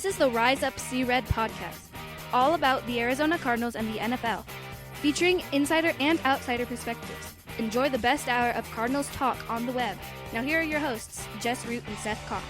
This is the Rise Up See Red podcast, all about the Arizona Cardinals and the NFL, featuring insider and outsider perspectives. Enjoy the best hour of Cardinals talk on the web. Now here are your hosts, Jess Root and Seth Cox.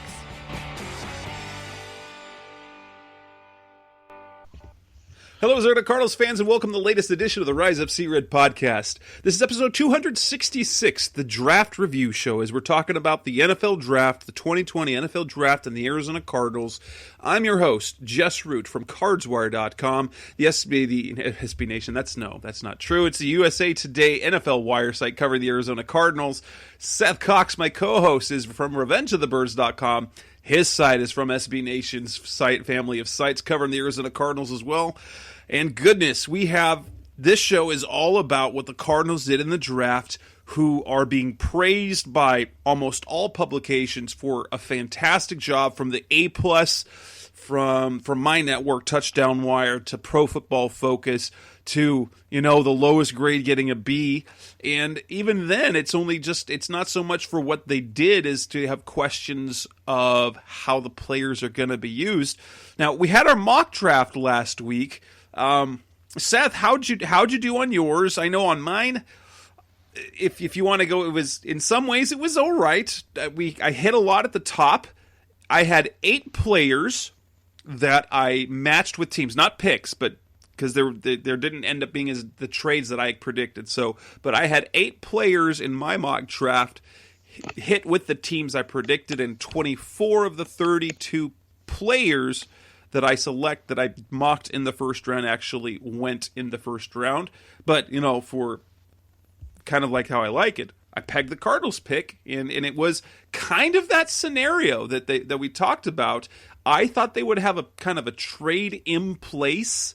Hello, Arizona Cardinals fans, and welcome to the latest edition of the Rise Up See Red podcast. This is episode 266, the Draft Review Show, as we're talking about the NFL Draft, the 2020 NFL Draft, and the Arizona Cardinals. I'm your host, Jess Root from CardsWire.com, the SB Nation. That's not true. It's the USA Today NFL Wire site covering the Arizona Cardinals. Seth Cox, my co-host, is from RevengeOfTheBirds.com. His site is from SB Nation's site, family of sites covering the Arizona Cardinals as well. And goodness, this show is all about what the Cardinals did in the draft, who are being praised by almost all publications for a fantastic job, from the A+, from my network, Touchdown Wire, to Pro Football Focus, to, the lowest grade getting a B. And even then, it's not so much for what they did as to have questions of how the players are going to be used. Now, we had our mock draft last week. Seth, how'd you do on yours? I know on mine, if you want to go, in some ways it was all right. I hit a lot at the top. I had 8 players that I matched with teams, not picks, but because there didn't end up being as the trades that I predicted. But I had 8 players in my mock draft hit with the teams I predicted, and 24 of the 32 players that I mocked in the first round actually went in the first round. But, for kind of like how I like it, I pegged the Cardinals pick, and it was kind of that scenario that we talked about. I thought they would have a kind of a trade in place,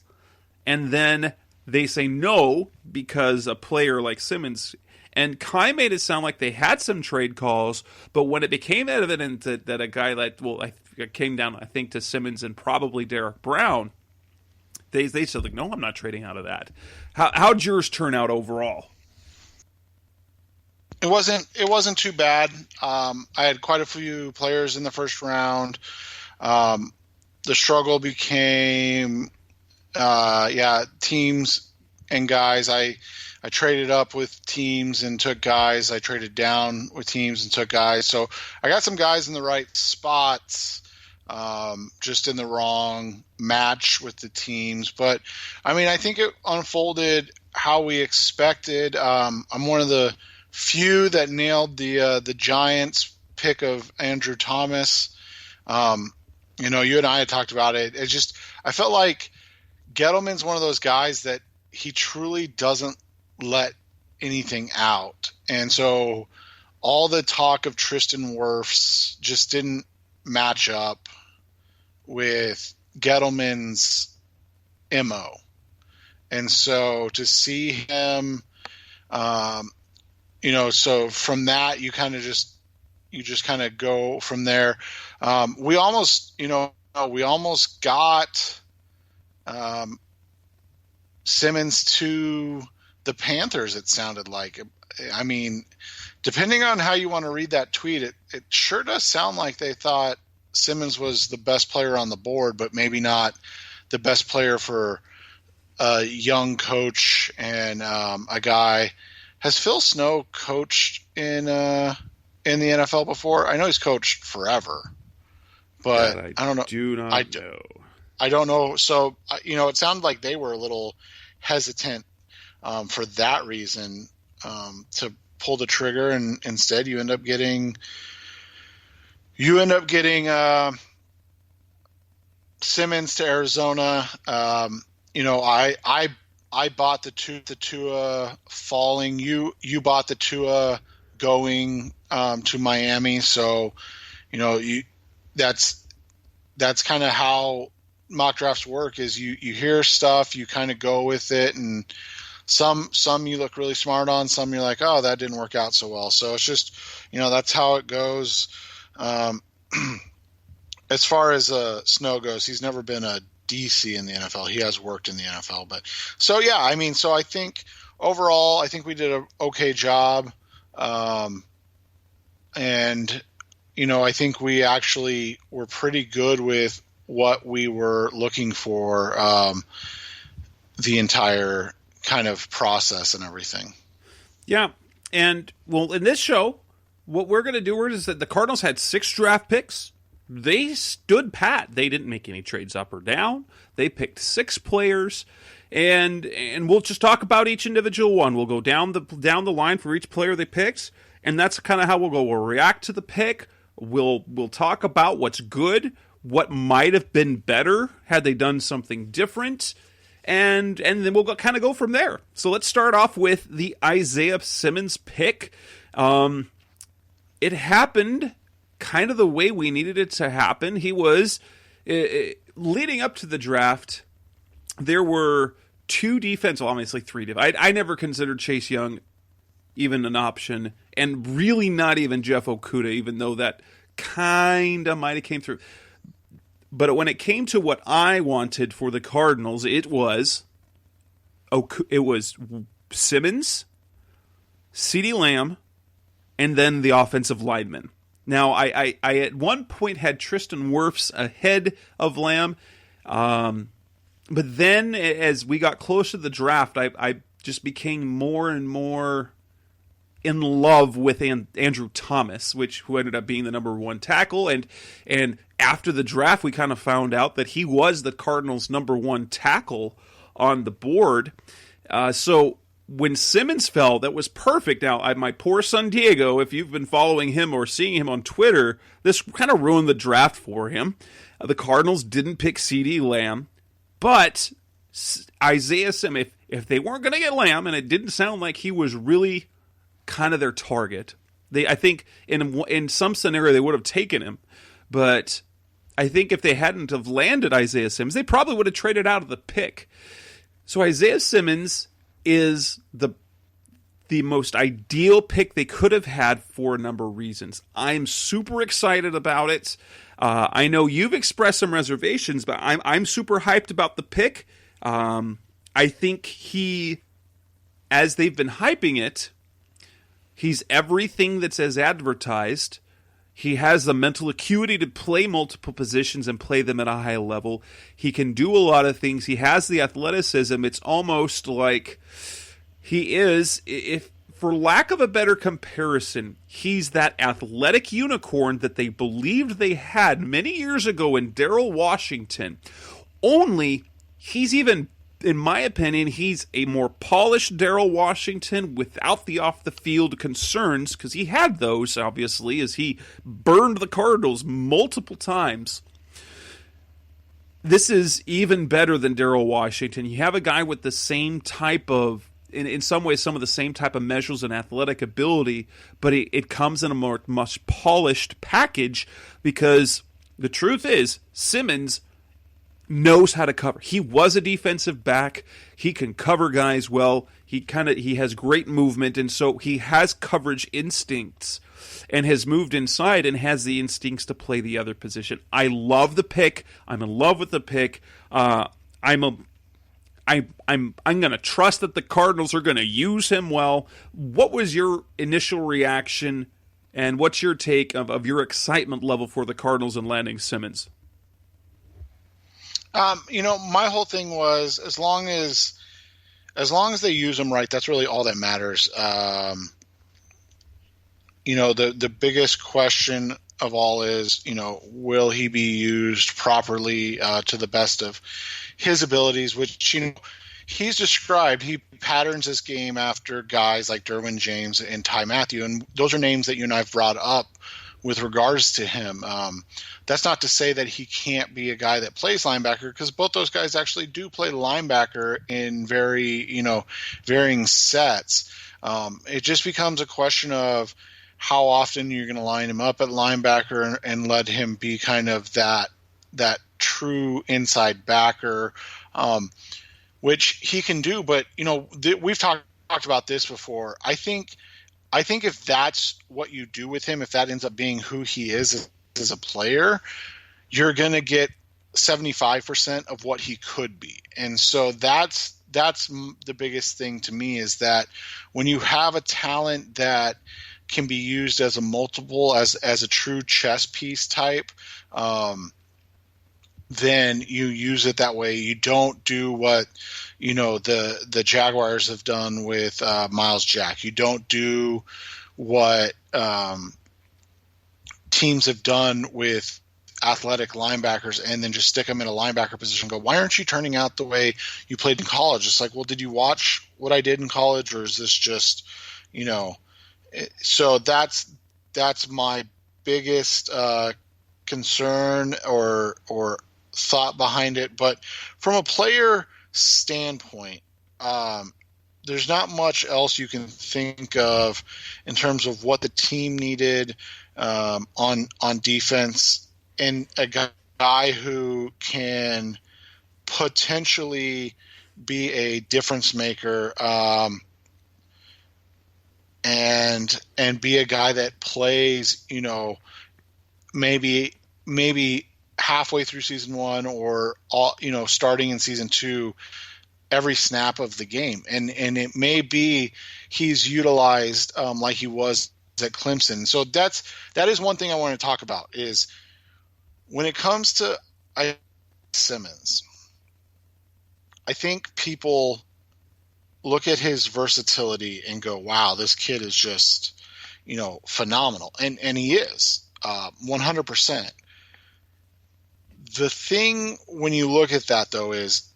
and then they say no because a player like Simmons. And Kai made it sound like they had some trade calls, but when it became evident that a guy it came down, I think, to Simmons and probably Derek Brown, they said, like, no, I'm not trading out of that. How'd yours turn out overall? It wasn't too bad. I had quite a few players in the first round. The struggle became, teams and guys. I traded up with teams and took guys. I traded down with teams and took guys. So I got some guys in the right spots, just in the wrong match with the teams. But, I think it unfolded how we expected. I'm one of the few that nailed the Giants pick of Andrew Thomas. You and I had talked about it. I felt like Gettleman's one of those guys that he truly doesn't let anything out. And so all the talk of Tristan Wirfs just didn't match up with Gettleman's MO. And so to see him, so from that, you just kind of go from there. We almost got Simmons to the Panthers, it sounded like. Depending on how you want to read that tweet, it sure does sound like they thought Simmons was the best player on the board, but maybe not the best player for a young coach and a guy. Has Phil Snow coached in the NFL before? I know he's coached forever, but I don't know. I don't know. So, it sounded like they were a little hesitant for that reason to pull the trigger, and instead you end up getting Simmons to Arizona. I bought the Tua falling. You bought the Tua going to Miami. So, that's kind of how mock drafts work. Is you hear stuff, you kind of go with it, and some you look really smart on, some you're like, oh, that didn't work out so well. So it's just, that's how it goes. As far as Snow goes, he's never been a DC in the NFL. He has worked in the NFL, but so yeah, so I think overall, I think we did an okay job. And I think we actually were pretty good with what we were looking for, the entire kind of process and everything. Yeah. And, well, in this show, what we're going to do is that the Cardinals had 6 draft picks. They stood pat. They didn't make any trades up or down. They picked 6 players, and we'll just talk about each individual one. We'll go down the line for each player they picked, and that's kind of how we'll go. We'll react to the pick. We'll talk about what's good, what might have been better had they done something different, and then we'll kind of go from there. So let's start off with the Isaiah Simmons pick. It happened kind of the way we needed it to happen. He was, leading up to the draft, there were 2 defensive, obviously 3 defensive. I never considered Chase Young even an option, and really not even Jeff Okudah, even though that kind of might have came through. But when it came to what I wanted for the Cardinals, it was Simmons, CeeDee Lamb, and then the offensive lineman. Now, I at one point had Tristan Wirfs ahead of Lamb, but then as we got closer to the draft, I just became more and more in love with Andrew Thomas, who ended up being the number 1 tackle, and after the draft, we kind of found out that he was the Cardinals' number 1 tackle on the board. So when Simmons fell, that was perfect. Now, my poor son Diego, if you've been following him or seeing him on Twitter, this kind of ruined the draft for him. The Cardinals didn't pick CeeDee Lamb, but Isaiah Simmons, if they weren't going to get Lamb, and it didn't sound like he was really kind of their target, I think in some scenario they would have taken him, but I think if they hadn't have landed Isaiah Simmons, they probably would have traded out of the pick. So Isaiah Simmons is the most ideal pick they could have had for a number of reasons. I'm super excited about it. I know you've expressed some reservations, but I'm super hyped about the pick. I think as they've been hyping it, he's everything that's as advertised. He has the mental acuity to play multiple positions and play them at a high level. He can do a lot of things. He has the athleticism. It's almost like he is, if for lack of a better comparison, he's that athletic unicorn that they believed they had many years ago in Darrell Washington. Only he's even, in my opinion, he's a more polished Darrell Washington without the off-the-field concerns, because he had those, obviously, as he burned the Cardinals multiple times. This is even better than Darrell Washington. You have a guy with the same type of, in some ways, some of the same type of measures and athletic ability, but it comes in a much polished package, because the truth is, Simmons knows how to cover. He was a defensive back. He can cover guys well. He has great movement, and so he has coverage instincts and has moved inside and has the instincts to play the other position. I love the pick. I'm in love with the pick. I'm going to trust that the Cardinals are going to use him well. What was your initial reaction, and what's your take of your excitement level for the Cardinals and landing Simmons? My whole thing was as long as they use him right, that's really all that matters. The biggest question of all is, will he be used properly to the best of his abilities, which, he's described. He patterns his game after guys like Derwin James and Ty Matthew, and those are names that you and I have brought up with regards to him. That's not to say that he can't be a guy that plays linebacker, because both those guys actually do play linebacker in very, varying sets. It just becomes a question of how often you're going to line him up at linebacker and let him be kind of that true inside backer, which he can do. But, we've talked about this before. I think if that's what you do with him, if that ends up being who he is as a player, you're going to get 75% of what he could be. And so that's the biggest thing to me, is that when you have a talent that can be used as a multiple, as a true chess piece type, then you use it that way. You don't do what, the Jaguars have done with Miles Jack. You don't do what teams have done with athletic linebackers and then just stick them in a linebacker position and go, why aren't you turning out the way you played in college? It's like, well, did you watch what I did in college, or is this just, so that's my biggest concern or thought behind it. But from a player standpoint, there's not much else you can think of in terms of what the team needed on defense, and a guy who can potentially be a difference maker, and be a guy that plays, maybe halfway through season one, or starting in season two, every snap of the game. And it may be he's utilized like he was at Clemson. So that is one thing I want to talk about, is when it comes to Simmons, I think people look at his versatility and go, wow, this kid is just, phenomenal. And he is 100%. The thing when you look at that, though, is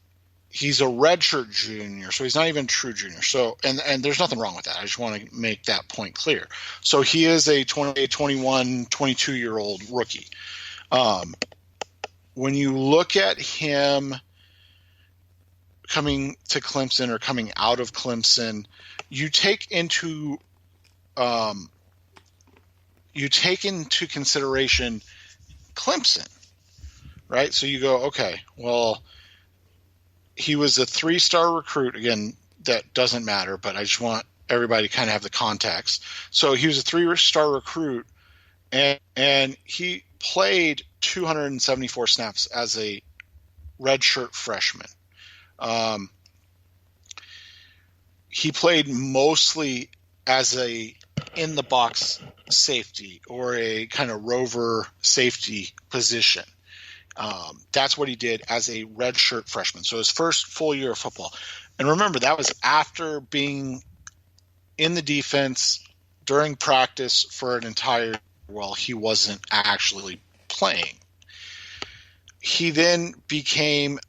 he's a redshirt junior, so he's not even a true junior. So, and there's nothing wrong with that. I just want to make that point clear. So he is a 21, 22-year-old rookie. When you look at him coming to Clemson or coming out of Clemson, you take into consideration Clemson, right? So you go, okay, well, he was a 3-star recruit. Again, that doesn't matter, but I just want everybody to kind of have the context. So he was a 3-star recruit, and he played 274 snaps as a redshirt freshman. He played mostly as a in-the-box safety, or a kind of rover safety position. That's what he did as a redshirt freshman. So his first full year of football. And remember, that was after being in the defense during practice for an entire – well, he wasn't actually playing. He then became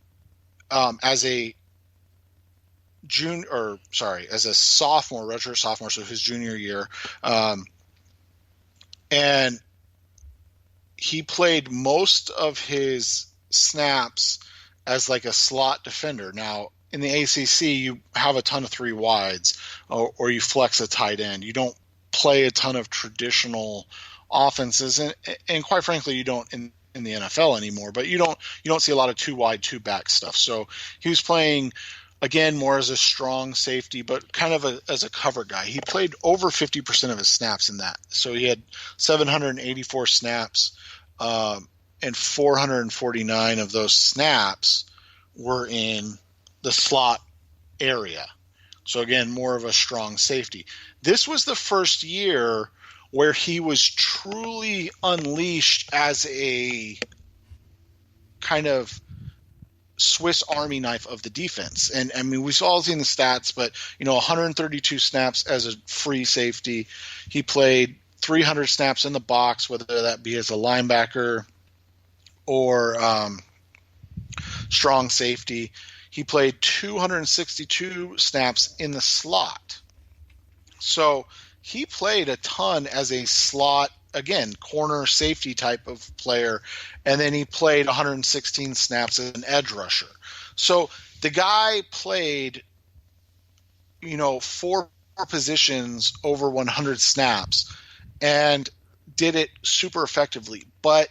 as a sophomore, redshirt sophomore, so his junior year, and he played most of his snaps as like a slot defender. Now, in the ACC, you have a ton of 3 wides, or you flex a tight end. You don't play a ton of traditional offenses, and quite frankly, you don't in the NFL anymore. But you don't see a lot of 2 wide, 2 back stuff. So he was playing, again, more as a strong safety, but kind of as a cover guy. He played over 50% of his snaps in that. So he had 784 snaps, and 449 of those snaps were in the slot area. So again, more of a strong safety. This was the first year where he was truly unleashed as a kind of Swiss Army knife of the defense. And I mean, we've all seen the stats, but 132 snaps as a free safety. He played 300 snaps in the box, whether that be as a linebacker or strong safety. He played 262 snaps in the slot. So he played a ton as a slot, again, corner safety type of player, and then he played 116 snaps as an edge rusher. So the guy played, 4 positions over 100 snaps and did it super effectively. But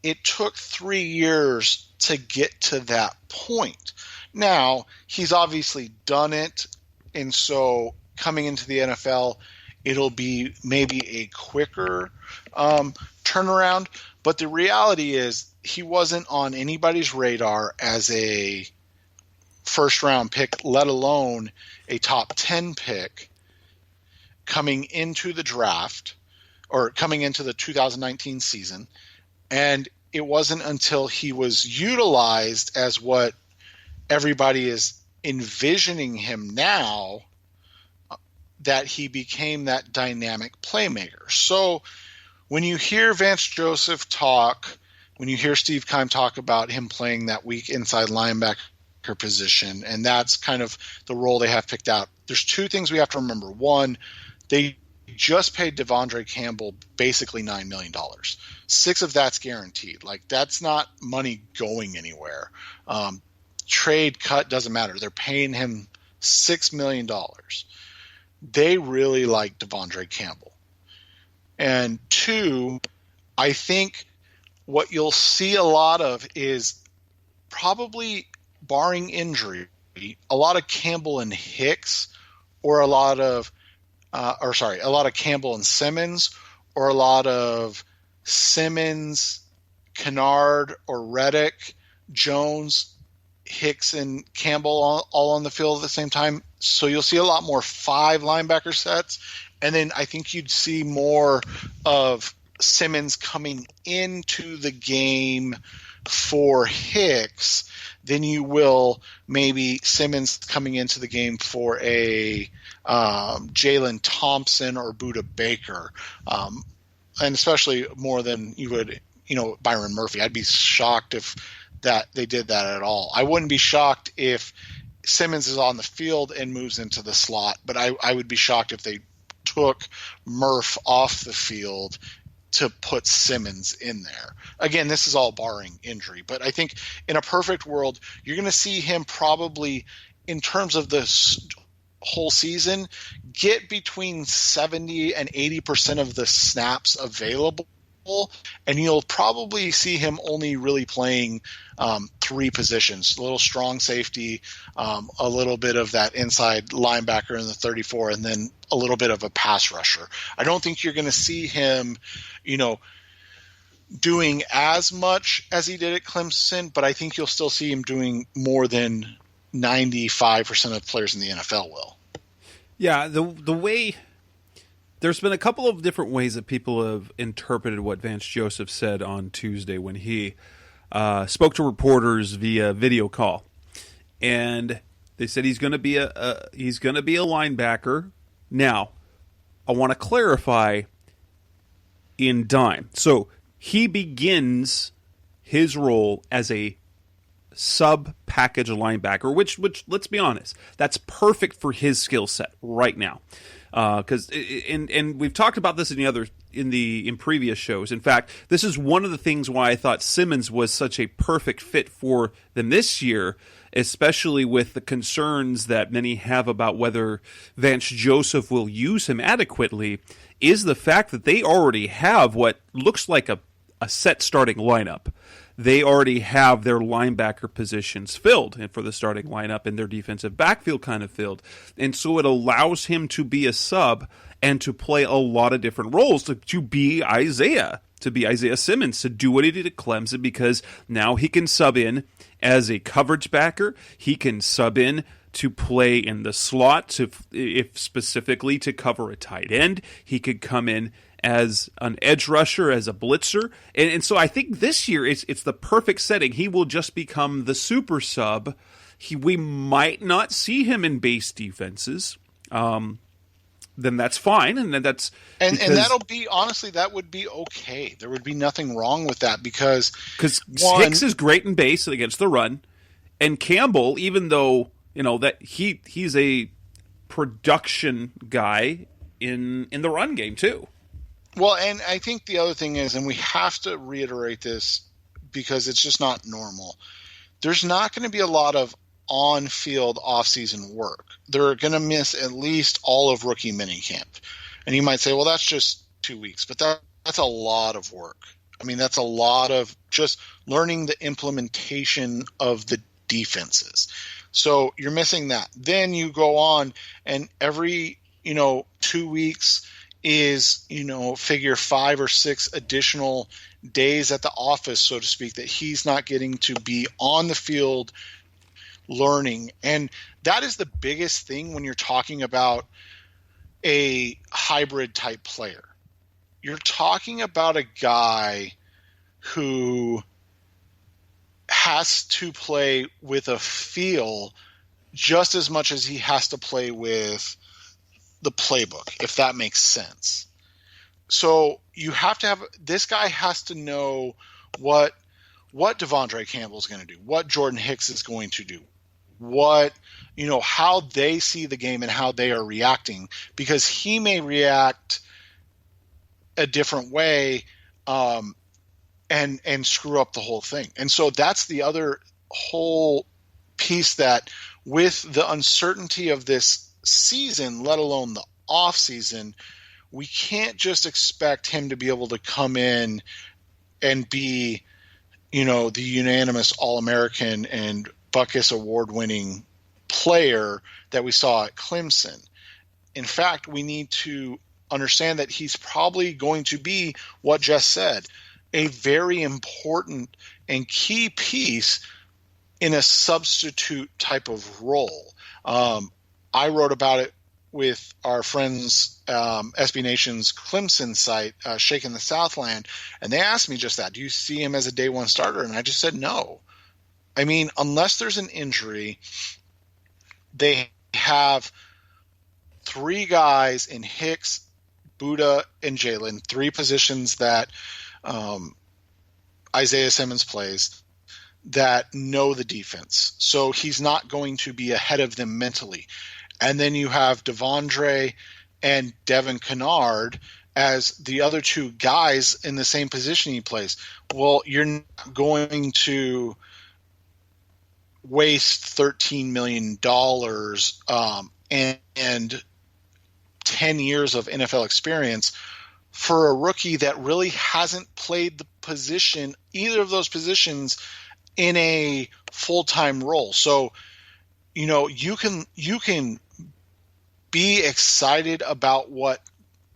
it took 3 years to get to that point. Now, he's obviously done it, and so coming into the NFL, it'll be maybe a quicker turnaround. But the reality is he wasn't on anybody's radar as a first-round pick, let alone a top 10 pick coming into the draft or coming into the 2019 season. And it wasn't until he was utilized as what everybody is envisioning him now that he became that dynamic playmaker. So when you hear Vance Joseph talk, when you hear Steve Keim talk about him playing that weak inside linebacker position, and that's kind of the role they have picked out, there's two things we have to remember. One, they just paid Devondre Campbell basically $9 million. $6 of that's guaranteed. Like, that's not money going anywhere. Trade, cut, doesn't matter. They're paying him $6 million. They really like Devondre Campbell. And two, I think what you'll see a lot of is probably, barring injury, a lot of Campbell and Hicks, or a lot of Campbell and Simmons, or a lot of Simmons, Kennard, or Reddick, Jones, Hicks, and Campbell all on the field at the same time. So you'll see a lot more 5 linebacker sets. And then I think you'd see more of Simmons coming into the game for Hicks than you will maybe Simmons coming into the game for a Jalen Thompson or Budda Baker, and especially more than you would, Byron Murphy. I'd be shocked if that they did that at all. I wouldn't be shocked if Simmons is on the field and moves into the slot, but I would be shocked if they took Murph off the field to put Simmons in there. Again, this is all barring injury, but I think in a perfect world, you're going to see him probably, in terms of this whole season, get between 70 and 80% of the snaps available, and you'll probably see him only really playing 3 positions: a little strong safety, a little bit of that inside linebacker in the 34, and then a little bit of a pass rusher. I don't think you're going to see him, doing as much as he did at Clemson, but I think you'll still see him doing more than 95% of players in the NFL will. Yeah, the way there's been a couple of different ways that people have interpreted what Vance Joseph said on Tuesday when he spoke to reporters via video call, and they said he's going to be a linebacker. Now, I want to clarify in dime. So he begins his role as a sub-package linebacker, which let's be honest, that's perfect for his skill set right now. Because and we've talked about this in previous shows. In fact, this is one of the things why I thought Simmons was such a perfect fit for them this year, especially with the concerns that many have about whether Vance Joseph will use him adequately, is the fact that they already have what looks like a set starting lineup. They already have their linebacker positions filled and for the starting lineup, and their defensive backfield kind of filled. And so it allows him to be a sub and to play a lot of different roles, to be Isaiah Simmons, to do what he did at Clemson, because now he can sub in as a coverage backer. He can sub in to play in the slot, if specifically to cover a tight end. He could come in as an edge rusher, as a blitzer. And so I think this year it's the perfect setting. He will just become the super sub. We might not see him in base defenses. Then that's fine. And then and that'll be, honestly, that would be okay. There would be nothing wrong with that because Hicks is great in base against the run. And Campbell, even though, that he's a production guy in the run game too. Well, and I think the other thing is, and we have to reiterate this because it's just not normal, there's not going to be a lot of on-field off-season work. They're going to miss at least all of rookie minicamp. And you might say, well, that's just 2 weeks, but that's a lot of work. I mean, that's a lot of just learning the implementation of the defenses. So you're missing that. Then you go on, and every 2 weeks is, figure 5 or 6 additional days at the office, so to speak, that he's not getting to be on the field learning. And that is the biggest thing when you're talking about a hybrid type player. You're talking about a guy who has to play with a feel just as much as he has to play with the playbook, if that makes sense. So you have to have – this guy has to know what Devondre Campbell is going to do, what Jordan Hicks is going to do, what – how they see the game and how they are reacting, because he may react a different way and screw up the whole thing. And so that's the other whole piece, that with the uncertainty of this season, let alone the off season, we can't just expect him to be able to come in and be, the unanimous All-American and Butkus award-winning player that we saw at Clemson. In fact, we need to understand that he's probably going to be, what Jess said, a very important and key piece in a substitute type of role. I wrote about it with our friends, SB Nation's Clemson site, Shaking the Southland, and they asked me just that. Do you see him as a day one starter? And I just said no. I mean, unless there's an injury, they have three guys in Hicks, Buddha, and Jalen, three positions that Isaiah Simmons plays, that know the defense. So he's not going to be ahead of them mentally. And then you have Devondre and Devin Kennard as the other two guys in the same position he plays. Well, you're not going to waste $13 million and 10 years of NFL experience for a rookie that really hasn't played the position, either of those positions, in a full-time role. So, you can be excited about what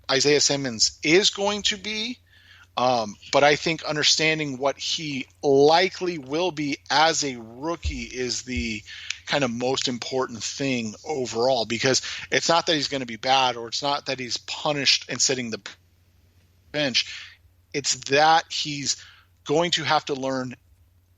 Isaiah Simmons is going to be, but I think understanding what he likely will be as a rookie is the kind of most important thing overall, because it's not that he's going to be bad, or it's not that he's punished and sitting the bench. It's that he's going to have to learn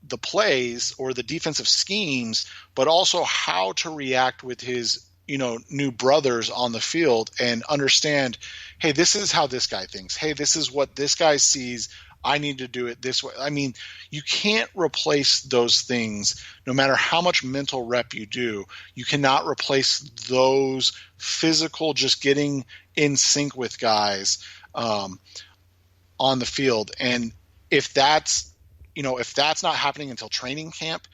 the plays or the defensive schemes, but also how to react with his new brothers on the field and understand, hey, this is how this guy thinks. Hey, this is what this guy sees. I need to do it this way. I mean, you can't replace those things no matter how much mental rep you do. You cannot replace those physical, just getting in sync with guys on the field. And if that's not happening until training camp,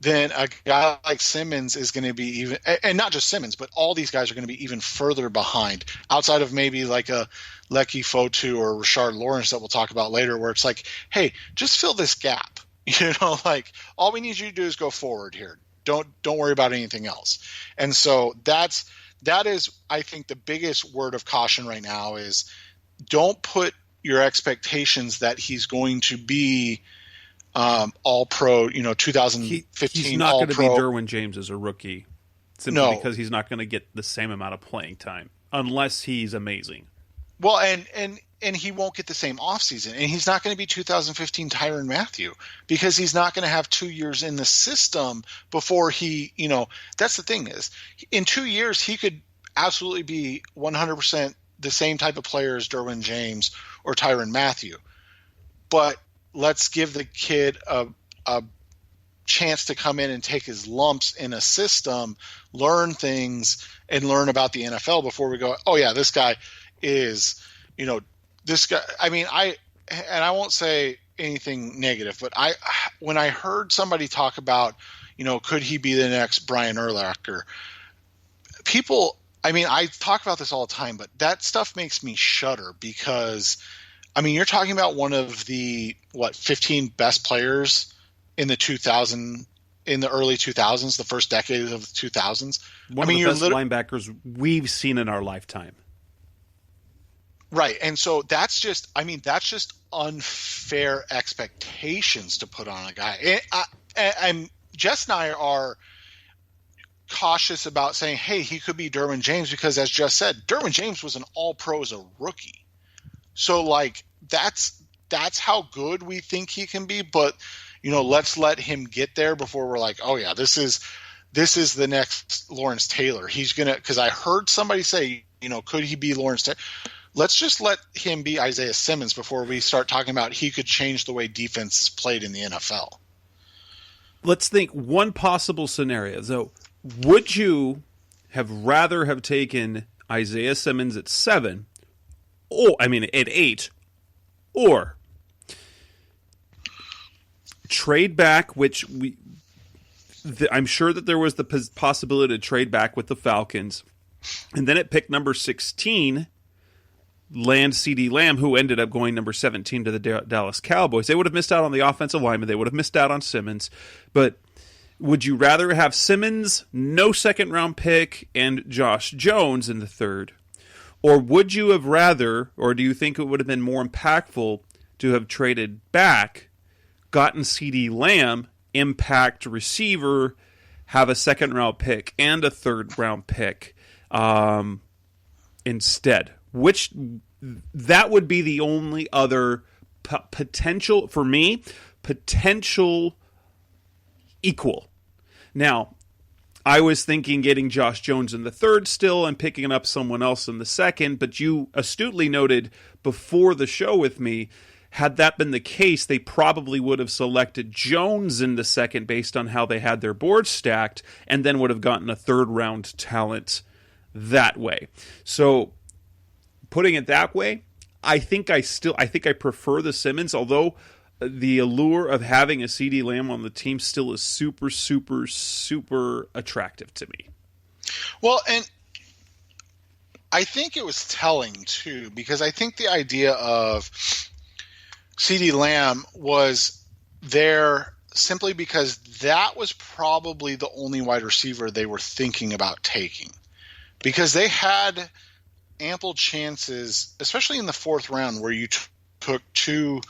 then a guy like Simmons is going to be even, and not just Simmons, but all these guys are going to be even further behind, outside of maybe like a Lecky Fotu or Rashard Lawrence that we'll talk about later, where it's like, hey, just fill this gap. Like, all we need you to do is go forward here. Don't worry about anything else. And so that is, I think, the biggest word of caution right now is, don't put your expectations that he's going to be all pro, 2015 he's not all going to be pro. Derwin James as a rookie, simply because he's not going to get the same amount of playing time unless he's amazing. Well, and he won't get the same offseason, and he's not going to be 2015 Tyrann Mathieu, because he's not going to have 2 years in the system before he, that's the thing, is in 2 years he could absolutely be 100% the same type of player as Derwin James or Tyrann Mathieu. But let's give the kid a chance to come in and take his lumps in a system, learn things, and learn about the NFL before we go, oh yeah, this guy is, this guy. I mean, I won't say anything negative, but when I heard somebody talk about, could he be the next Brian Urlacher? People, I mean, I talk about this all the time, but that stuff makes me shudder, because I mean, you're talking about one of the 15 best players in the early 2000s, the first decade of the 2000s. One of the best linebackers we've seen in our lifetime. Right, and so that's just unfair expectations to put on a guy. And Jess and I are cautious about saying, hey, he could be Derwin James, because as Jess said, Derwin James was an all-pro as a rookie. So, like, that's that's how good we think he can be. But, let's let him get there before we're like, oh yeah, this is the next Lawrence Taylor. He's going to, because I heard somebody say, could he be Lawrence Taylor? Let's just let him be Isaiah Simmons before we start talking about he could change the way defense is played in the NFL. Let's think one possible scenario. So, would you rather have taken Isaiah Simmons at 7, at 8, or trade back, which I'm sure that there was the possibility to trade back with the Falcons, and then at pick number 16, land CeeDee Lamb, who ended up going number 17 to the Dallas Cowboys. They would have missed out on the offensive lineman. They would have missed out on Simmons. But would you rather have Simmons, no second-round pick, and Josh Jones in the third? Or would you have rather, or do you think it would have been more impactful to have traded back, gotten CeeDee Lamb, impact receiver, have a second-round pick and a third-round pick instead? That would be the only other potential, for me, potential equal. Now, I was thinking getting Josh Jones in the third still and picking up someone else in the second, but you astutely noted before the show with me, had that been the case, they probably would have selected Jones in the second based on how they had their board stacked, and then would have gotten a third-round talent that way. So, putting it that way, I think I prefer the Simmons, although the allure of having a CeeDee Lamb on the team still is super, super, super attractive to me. Well, and I think it was telling, too, because I think the idea of CeeDee Lamb was there simply because that was probably the only wide receiver they were thinking about taking. Because they had ample chances, especially in the fourth round, where you took 2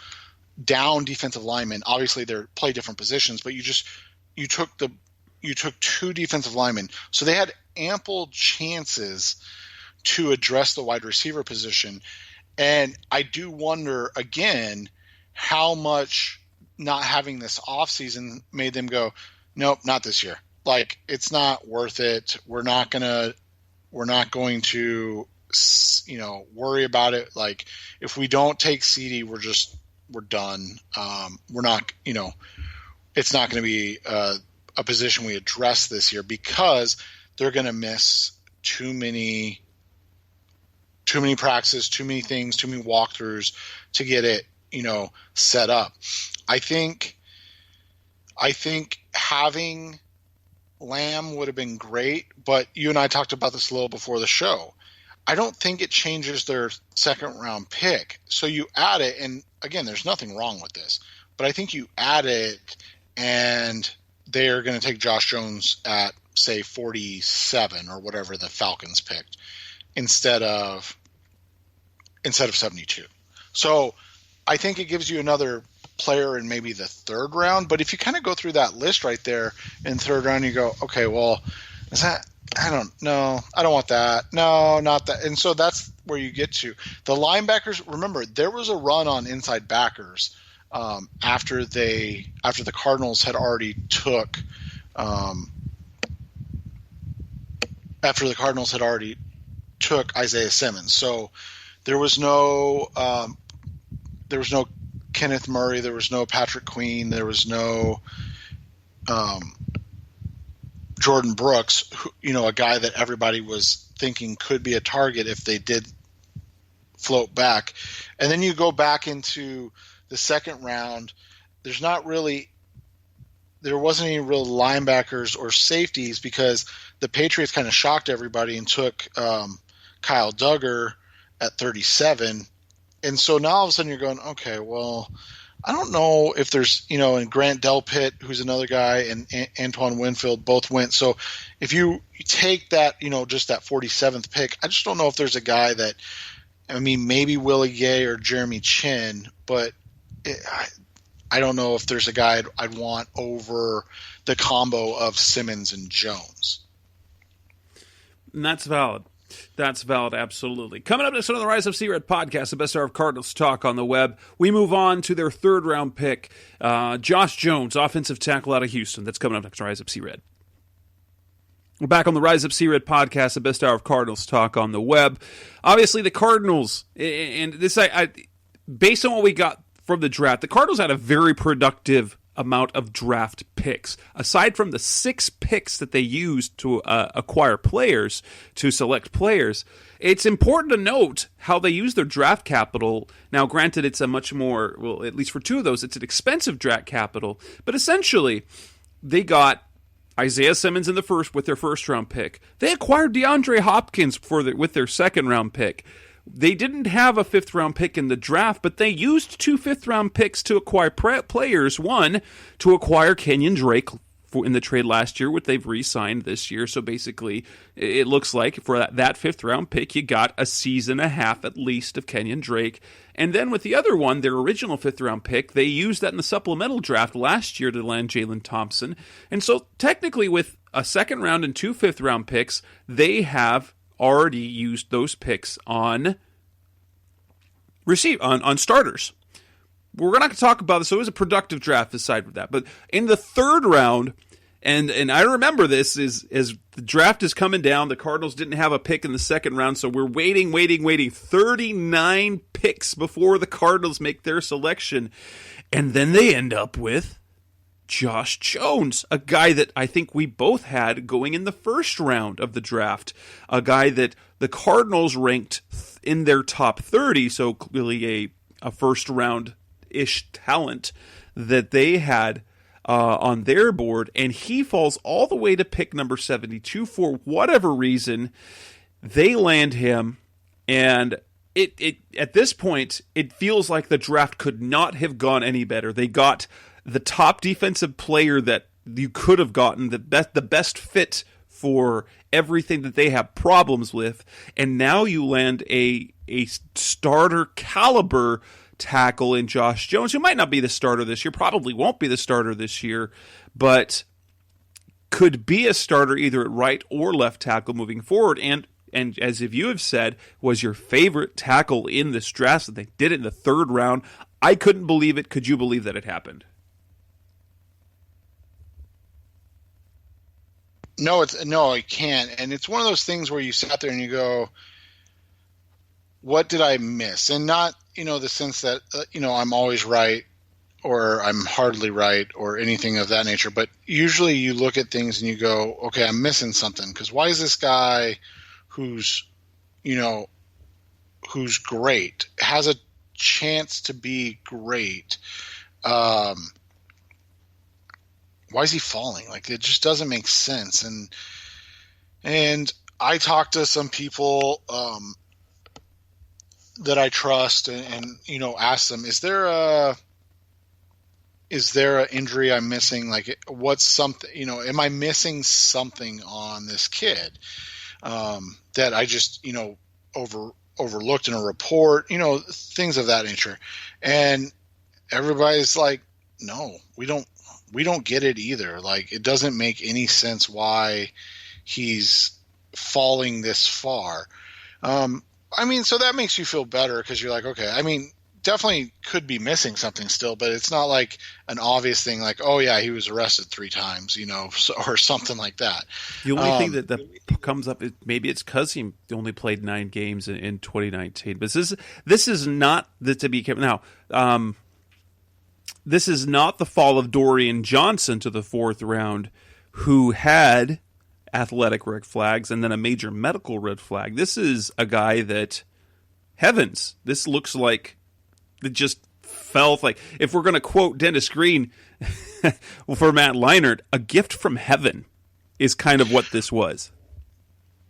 down defensive linemen. Obviously, they play different positions, but you took 2 defensive linemen. So they had ample chances to address the wide receiver position. And I do wonder, again, how much not having this offseason made them go, nope, not this year. Like, it's not worth it. We're not going to worry about it. Like, if we don't take CeeDee, we're done. We're not, it's not going to be a position we address this year because they're going to miss too many practices, too many things, too many walkthroughs to get it, set up. I think having Lamb would have been great, but you and I talked about this a little before the show. I don't think it changes their second round pick. So you add it, and again, there's nothing wrong with this, but I think you add it and they're going to take Josh Jones at, say, 47 or whatever the Falcons picked instead of 72. So I think it gives you another player in maybe the third round. But if you kind of go through that list right there in third round, you go, okay, well, is that – I don't know. I don't want that. No, not that. And so that's where you get to. The linebackers, remember, there was a run on inside backers after the Cardinals had already took Isaiah Simmons. So there was no Kenneth Murray, there was no Patrick Queen, there was no Jordan Brooks, who, a guy that everybody was thinking could be a target if they did float back. And then you go back into the second round. There wasn't any real linebackers or safeties because the Patriots kind of shocked everybody and took Kyle Duggar at 37. And so now all of a sudden you're going, okay, well, I don't know if there's, and Grant Delpit, who's another guy, and Antoine Winfield both went. So if you take that, just that 47th pick, I just don't know if there's a guy that, maybe Willie Gay or Jeremy Chin, but I don't know if there's a guy I'd want over the combo of Simmons and Jones. And that's valid. That's valid, absolutely. Coming up next on the Rise of C-Red podcast, the best hour of Cardinals talk on the web, we move on to their third-round pick, Josh Jones, offensive tackle out of Houston. That's coming up next on Rise of C-Red. We're back on the Rise Up C-Red podcast, the best hour of Cardinals talk on the web. Obviously, the Cardinals, and this, based on what we got from the draft, the Cardinals had a very productive amount of draft picks. Aside from the 6 picks that they used to acquire players, to select players, it's important to note how they use their draft capital. Now, granted, it's a much more, well, at least for 2 of those, it's an expensive draft capital, but essentially, they got Isaiah Simmons in the first with their first-round pick. They acquired DeAndre Hopkins with their second-round pick. They didn't have a 5th-round pick in the draft, but they used 2 5th-round picks to acquire players. One, to acquire Kenyon Drake in the trade last year, which they've re-signed this year. So basically, it looks like for that 5th-round pick, you got a season and a half at least of Kenyon Drake. And then with the other one, their original 5th-round pick, they used that in the supplemental draft last year to land Jalen Thompson. And so technically with a 2nd round and 2 5th-round picks, they have already used those picks on starters. We're not going to talk about this, so it was a productive draft aside from that. But in the 3rd round, and I remember this, is as the draft is coming down, the Cardinals didn't have a pick in the 2nd round, so we're waiting. 39 picks before the Cardinals make their selection. And then they end up with Josh Jones, a guy that I think we both had going in the 1st round of the draft, a guy that the Cardinals ranked in their top 30, so clearly a 1st round-ish talent that they had on their board, and he falls all the way to pick number 72 for whatever reason. They land him, and it at this point, it feels like the draft could not have gone any better. They got the top defensive player that you could have gotten, the best fit for everything that they have problems with, and now you land a starter caliber tackle in Josh Jones, who might not be the starter this year, probably won't be the starter this year, but could be a starter either at right or left tackle moving forward, and as if you have said, was your favorite tackle in this draft, that they did it in the 3rd round. I couldn't believe it. Could you believe that it happened? No, I can't. And it's one of those things where you sat there and you go, what did I miss? And not, the sense that, I'm always right or I'm hardly right or anything of that nature. But usually you look at things and you go, okay, I'm missing something. Because why is this guy who's great, has a chance to be great, why is he falling? Like, it just doesn't make sense. And I talked to some people that I trust and ask them, is there an injury I'm missing? Like, what's something, am I missing something on this kid that I just, overlooked in a report, things of that nature. And everybody's like, no, we don't get it either. Like, it doesn't make any sense why he's falling this far. So that makes you feel better because you're like, okay, definitely could be missing something still, but it's not like an obvious thing like, oh yeah, he was arrested 3 times, or something like that. The only thing that comes up is maybe it's because he only played 9 games in 2019. But this is not to be kept now. This is not the fall of Dorian Johnson to the 4th round, who had athletic red flags and then a major medical red flag. This is a guy that, heavens, this looks like it just felt like, if we're going to quote Dennis Green for Matt Leinart, a gift from heaven is kind of what this was.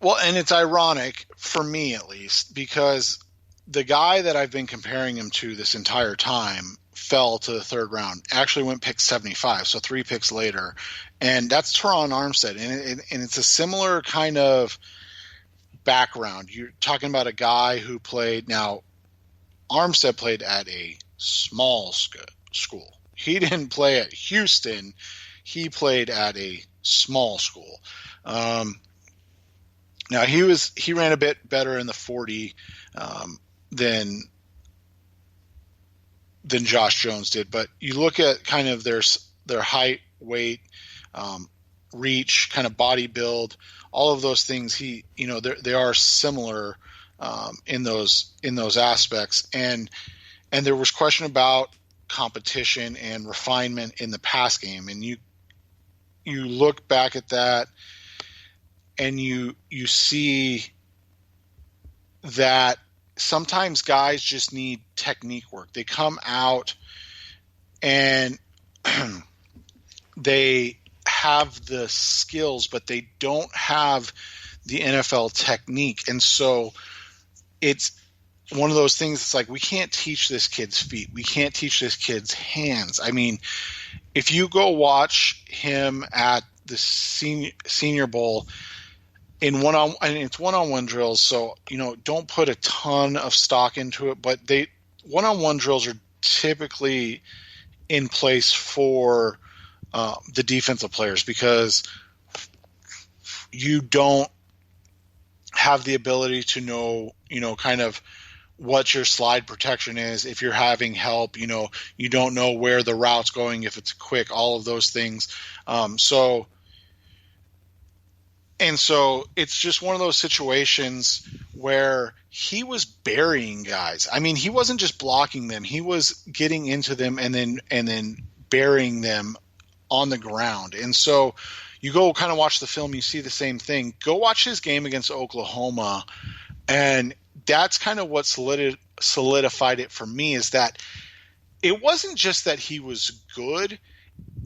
Well, and it's ironic, for me at least, because the guy that I've been comparing him to this entire time fell to the 3rd round, actually went pick 75, so 3 picks later, and that's Teron Armstead, and it's a similar kind of background. You're talking about a guy who played, now Armstead played at a small school. He didn't play at Houston, he played at a small school. Now he ran a bit better in the 40 than Josh Jones did, but you look at kind of their height, weight, reach, kind of body build, all of those things. They are similar in those aspects, and there was question about competition and refinement in the pass game, and you look back at that and you see that sometimes guys just need technique work. They come out and they have the skills, but they don't have the NFL technique. And so it's one of those things. It's like, we can't teach this kid's feet. We can't teach this kid's hands. I mean, if you go watch him at the senior bowl in it's one-on-one drills. So, don't put a ton of stock into it, but one-on-one drills are typically in place for the defensive players, because you don't have the ability to know, kind of what your slide protection is. If you're having help, you don't know where the route's going, if it's quick, all of those things. So it's just one of those situations where he was burying guys. I mean, he wasn't just blocking them. He was getting into them and then burying them on the ground. And so you go kind of watch the film, you see the same thing. Go watch his game against Oklahoma, and that's kind of what solidified it for me, is that it wasn't just that he was good.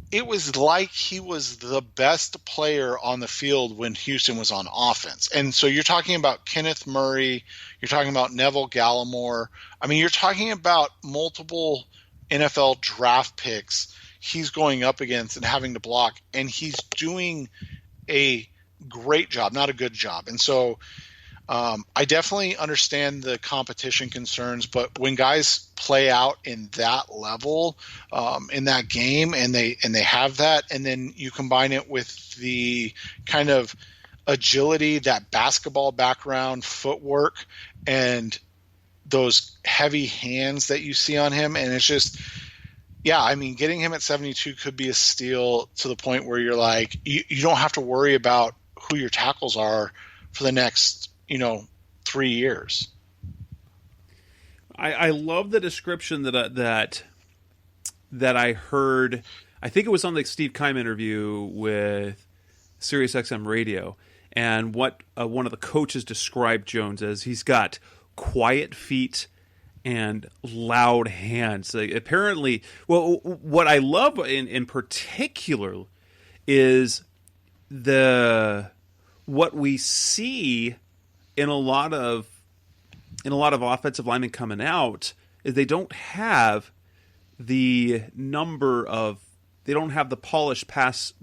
It was like he was the best player on the field when Houston was on offense. And so you're talking about Kenneth Murray, you're talking about Neville Gallimore. I mean, you're talking about multiple NFL draft picks he's going up against and having to block, and he's doing a great job, not a good job. And so I definitely understand the competition concerns, but when guys play out in that level, in that game, and they have that, and then you combine it with the kind of agility, that basketball background, footwork, and those heavy hands that you see on him, and it's just, yeah, I mean, getting him at 72 could be a steal, to the point where you're like, you don't have to worry about who your tackles are for the next 3 years. I love the description that I heard. I think it was on the Steve Keim interview with SiriusXM Radio, and what one of the coaches described Jones as: he's got quiet feet and loud hands. Apparently, well, what I love in particular is what we see in a lot of offensive linemen coming out is they don't have the polished pass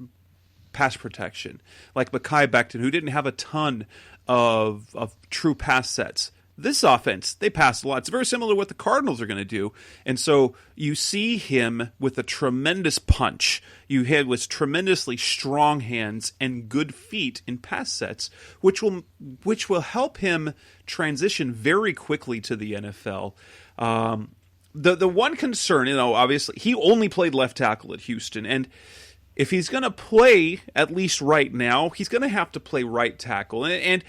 protection like Mekhi Becton, who didn't have a ton of true pass sets. This offense, they pass a lot. It's very similar to what the Cardinals are going to do. And so you see him with a tremendous punch. You hit with tremendously strong hands and good feet in pass sets, which will help him transition very quickly to the NFL. The one concern, obviously, he only played left tackle at Houston, and if he's going to play, at least right now, he's going to have to play right tackle. And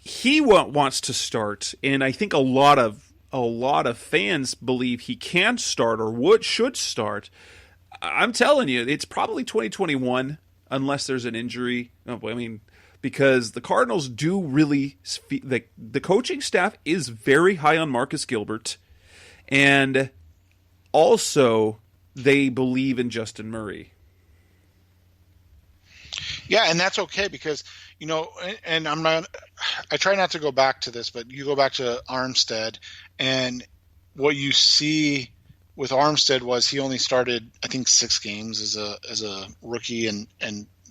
he wants to start, and I think a lot of fans believe he can start or should start. I'm telling you, it's probably 2021 unless there's an injury. Because the Cardinals do really the coaching staff is very high on Marcus Gilbert, and also they believe in Justin Murray. Yeah, and that's okay, because and I try not to go back to this, but you go back to Armstead, and what you see with Armstead was he only started, I think, 6 games as a rookie, and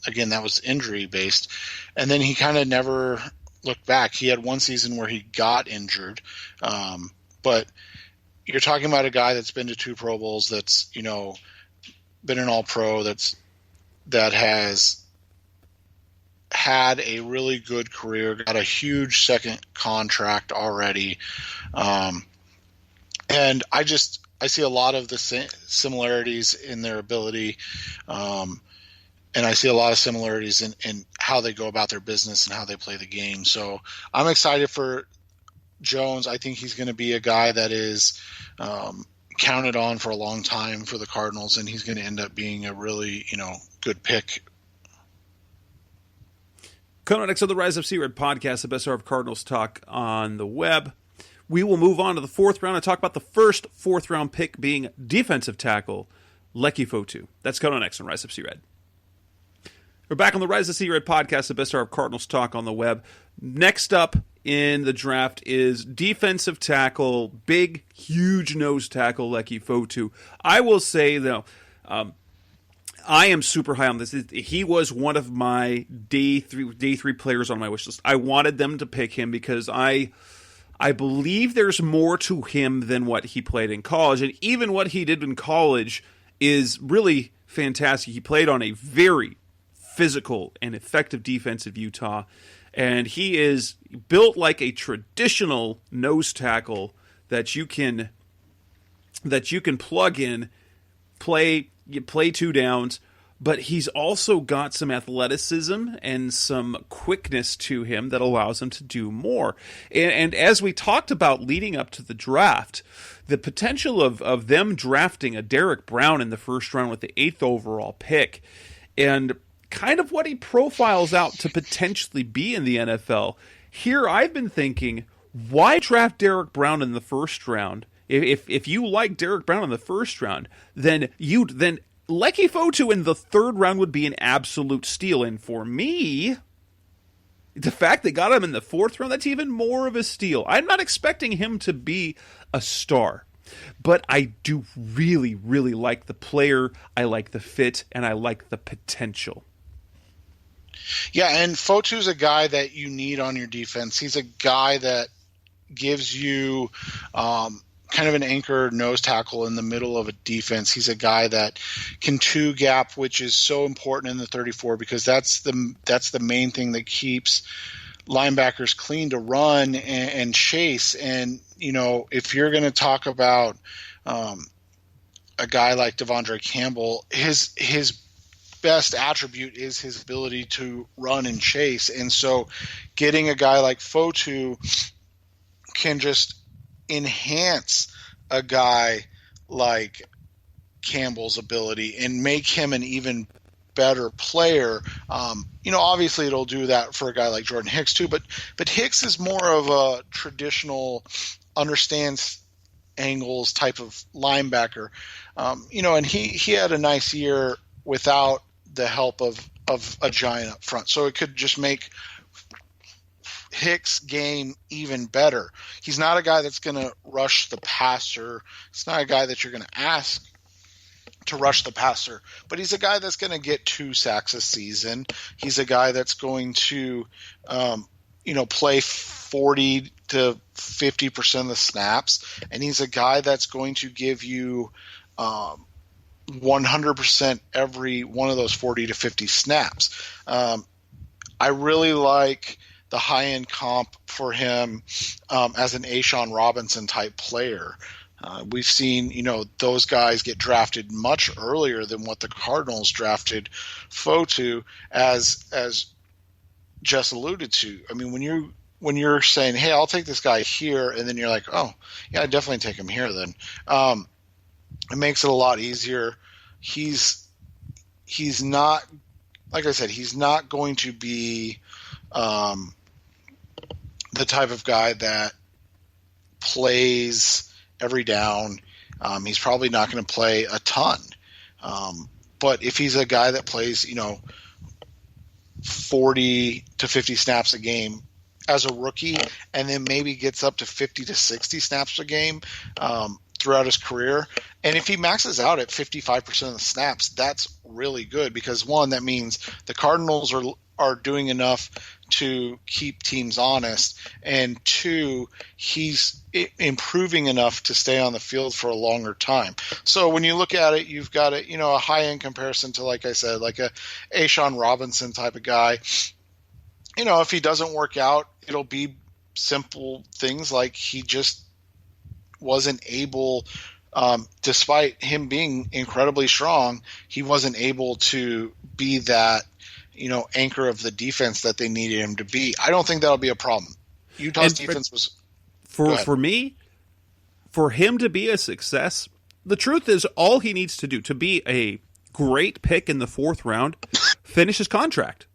again, that was injury based, and then he kind of never looked back. He had one season where he got injured, but you're talking about a guy that's been to 2 Pro Bowls, that's been an All-Pro, that has had a really good career, got a huge second contract already. And I see a lot of the similarities in their ability. And I see a lot of similarities in how they go about their business and how they play the game. So I'm excited for Jones. I think he's going to be a guy that is counted on for a long time for the Cardinals, and he's going to end up being a really, good pick. Coming next on the Rise of Sea Red podcast, the best hour of Cardinals talk on the web. We will move on to the fourth round and talk about the first fourth-round pick being defensive tackle, Leki Fotu. That's coming next on Rise of Sea Red. We're back on the Rise of Sea Red podcast, the best hour of Cardinals talk on the web. Next up in the draft is defensive tackle, big, huge nose tackle, Leki Fotu. I will say, though, I am super high on this. He was one of my day three players on my wish list. I wanted them to pick him because I believe there's more to him than what he played in college. And even what he did in college is really fantastic. He played on a very physical and effective defense of Utah. And he is built like a traditional nose tackle that you can plug in, play two downs, but he's also got some athleticism and some quickness to him that allows him to do more. And as we talked about leading up to the draft, the potential of them drafting a Derek Brown in the first round with the 8th overall pick, and kind of what he profiles out to potentially be in the NFL. Here I've been thinking, why draft Derek Brown in the first round? If you like Derek Brown in the first round, then Leki Fotu in the third round would be an absolute steal. And for me, the fact they got him in the fourth round, that's even more of a steal. I'm not expecting him to be a star, but I do really, really like the player. I like the fit, and I like the potential. Yeah, and Fotu's a guy that you need on your defense. He's a guy that gives you kind of an anchor nose tackle in the middle of a defense. He's a guy that can two gap, which is so important in the 34 because that's the main thing that keeps linebackers clean to run and chase. And if you're going to talk about a guy like Devondre Campbell, his best attribute is his ability to run and chase. And so getting a guy like Fotu can just enhance a guy like Campbell's ability and make him an even better player. Obviously it'll do that for a guy like Jordan Hicks too, but Hicks is more of a traditional, understands angles type of linebacker. And he had a nice year without the help of a giant up front. So it could just make Hicks' game even better. He's not a guy that's going to rush the passer. It's not a guy that you're going to ask to rush the passer, but he's a guy that's going to get 2 sacks a season. He's a guy that's going to, play 40 to 50% of the snaps, and he's a guy that's going to give you 100% every one of those 40 to 50 snaps. I really like the high-end comp for him as an Ashawn Robinson type player. We've seen, those guys get drafted much earlier than what the Cardinals drafted Fotu, as Jess alluded to. I mean, when you're saying, hey, I'll take this guy here, and then you're like, oh, yeah, I'd definitely take him here then. It makes it a lot easier. He's not, like I said, he's not going to be the type of guy that plays every down. He's probably not going to play a ton. But if he's a guy that plays, 40 to 50 snaps a game as a rookie, and then maybe gets up to 50 to 60 snaps a game throughout his career, and if he maxes out at 55% of the snaps, that's really good because, one, that means the Cardinals are doing enough to keep teams honest, and 2, he's improving enough to stay on the field for a longer time. So when you look at it, you've got a high-end comparison to, like I said, like a Ashawn Robinson type of guy. if he doesn't work out, it'll be simple things like he just wasn't able, despite him being incredibly strong, he wasn't able to be that, anchor of the defense that they needed him to be. I don't think that'll be a problem. Utah's defense was for me, for him to be a success. The truth is, all he needs to do to be a great pick in the 4th round, finish his contract.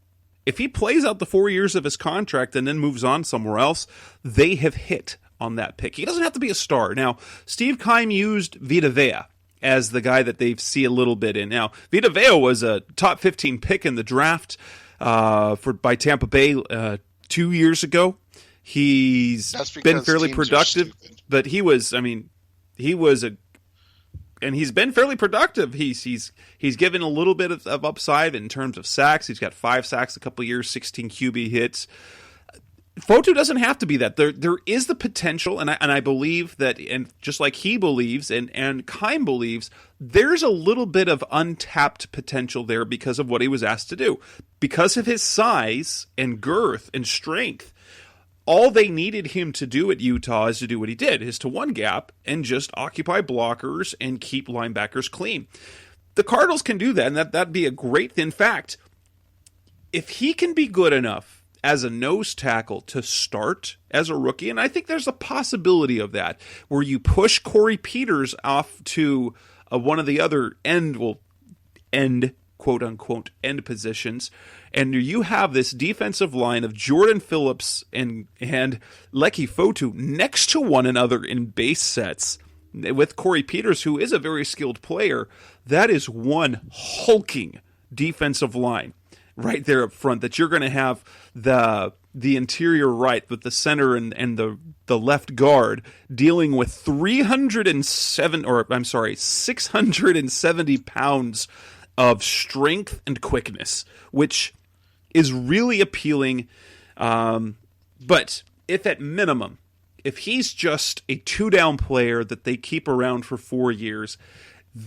If he plays out the 4 years of his contract and then moves on somewhere else, they have hit on that pick. He doesn't have to be a star. Now, Steve Keim used Vita Vea as the guy that they see a little bit in. Now, Vita Vea was a top 15 pick in the draft by Tampa Bay 2 years ago. He's been fairly productive, but he's been fairly productive. He's given a little bit of upside in terms of sacks. He's got 5 sacks a couple of years, 16 QB hits. Fotu doesn't have to be that. There is the potential, and I believe that, and just like he believes and Keim believes, there's a little bit of untapped potential there because of what he was asked to do. Because of his size and girth and strength, all they needed him to do at Utah is to do what he did, is to one gap and just occupy blockers and keep linebackers clean. The Cardinals can do that, and that'd be a great thing. In fact, if he can be good enough as a nose tackle to start as a rookie, and I think there's a possibility of that, where you push Corey Peters off to one of the other quote-unquote, end positions, and you have this defensive line of Jordan Phillips and Leki Fotu next to one another in base sets, with Corey Peters, who is a very skilled player. That is one hulking defensive line right there up front, that you're going to have the interior right with the center and the left guard dealing with 670 pounds of strength and quickness, which is really appealing. But if at minimum, if he's just a 2-down player that they keep around for 4 years,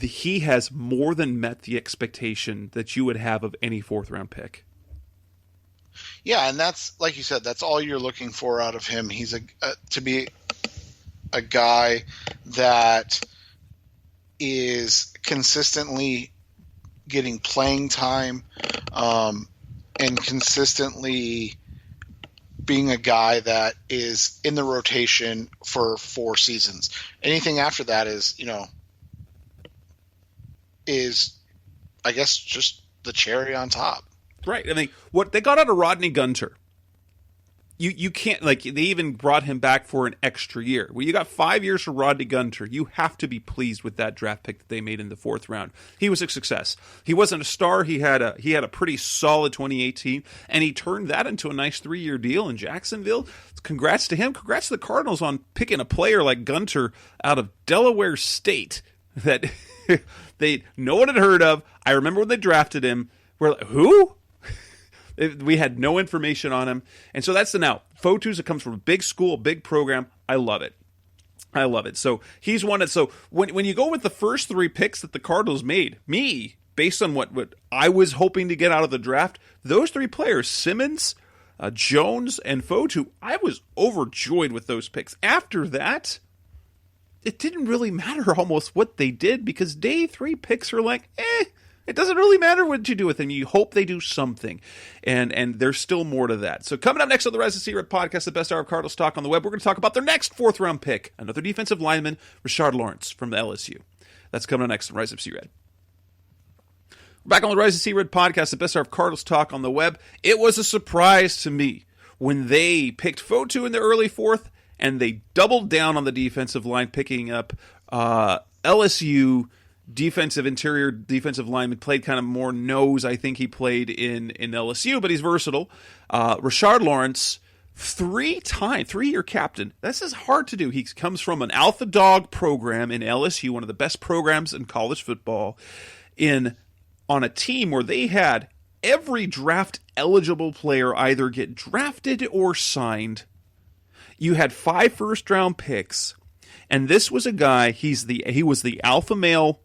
he has more than met the expectation that you would have of any 4th-round pick. Yeah, and that's, like you said, that's all you're looking for out of him. He's to be a guy that is consistently getting playing time, and consistently being a guy that is in the rotation for 4 seasons. Anything after that is I guess just the cherry on top. Right. I mean, what they got out of Rodney Gunter, you can't, like, they even brought him back for an extra year. Well, you got 5 years for Rodney Gunter. You have to be pleased with that draft pick that they made in the 4th round. He was a success. He wasn't a star. He had a pretty solid 2018, and he turned that into a nice 3-year deal in Jacksonville. Congrats to him. Congrats to the Cardinals on picking a player like Gunter out of Delaware State that no one had heard of. I remember when they drafted him. We're like, who? We had no information on him. And so that's the now. Fotu's, it comes from a big school, a big program. I love it. I love it. So he's one that, so when you go with the first 3 picks that the Cardinals made, based on what I was hoping to get out of the draft, those 3 players, Simmons, Jones, and Fotu, I was overjoyed with those picks. After that, it didn't really matter almost what they did, because day 3 picks are like, it doesn't really matter what you do with them. You hope they do something. And there's still more to that. So coming up next on the Rise of C-Red podcast, the best hour of Cardinals talk on the web, we're going to talk about their next 4th-round pick, another defensive lineman, Rashard Lawrence from the LSU. That's coming up next on Rise of C-Red. We're back on the Rise of C-Red podcast, the best hour of Cardinals talk on the web. It was a surprise to me when they picked Fotu in the early 4th, and doubled down on the defensive line, picking up LSU interior defensive lineman, played kind of more nose. I think he played in LSU, but he's versatile. Rashard Lawrence, 3-year captain. This is hard to do. He comes from an Alpha Dog program in LSU, one of the best programs in college football, on a team where they had every draft eligible player either get drafted or signed. You had 5 first-round picks, and this was a guy, he was the alpha male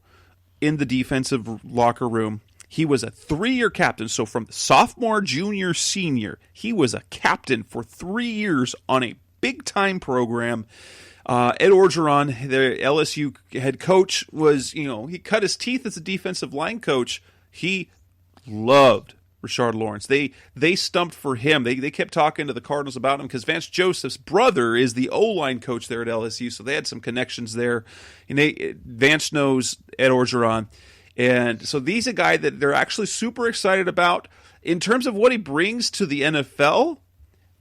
in the defensive locker room. He was a 3-year captain. So from sophomore, junior, senior, he was a captain for 3 years on a big-time program. Ed Orgeron, the LSU head coach, he cut his teeth as a defensive line coach. He loved Rashard Lawrence. They stumped for him. They kept talking to the Cardinals about him because Vance Joseph's brother is the O-line coach there at LSU, so they had some connections there. And Vance knows Ed Orgeron. And so he's a guy that they're actually super excited about. In terms of what he brings to the NFL,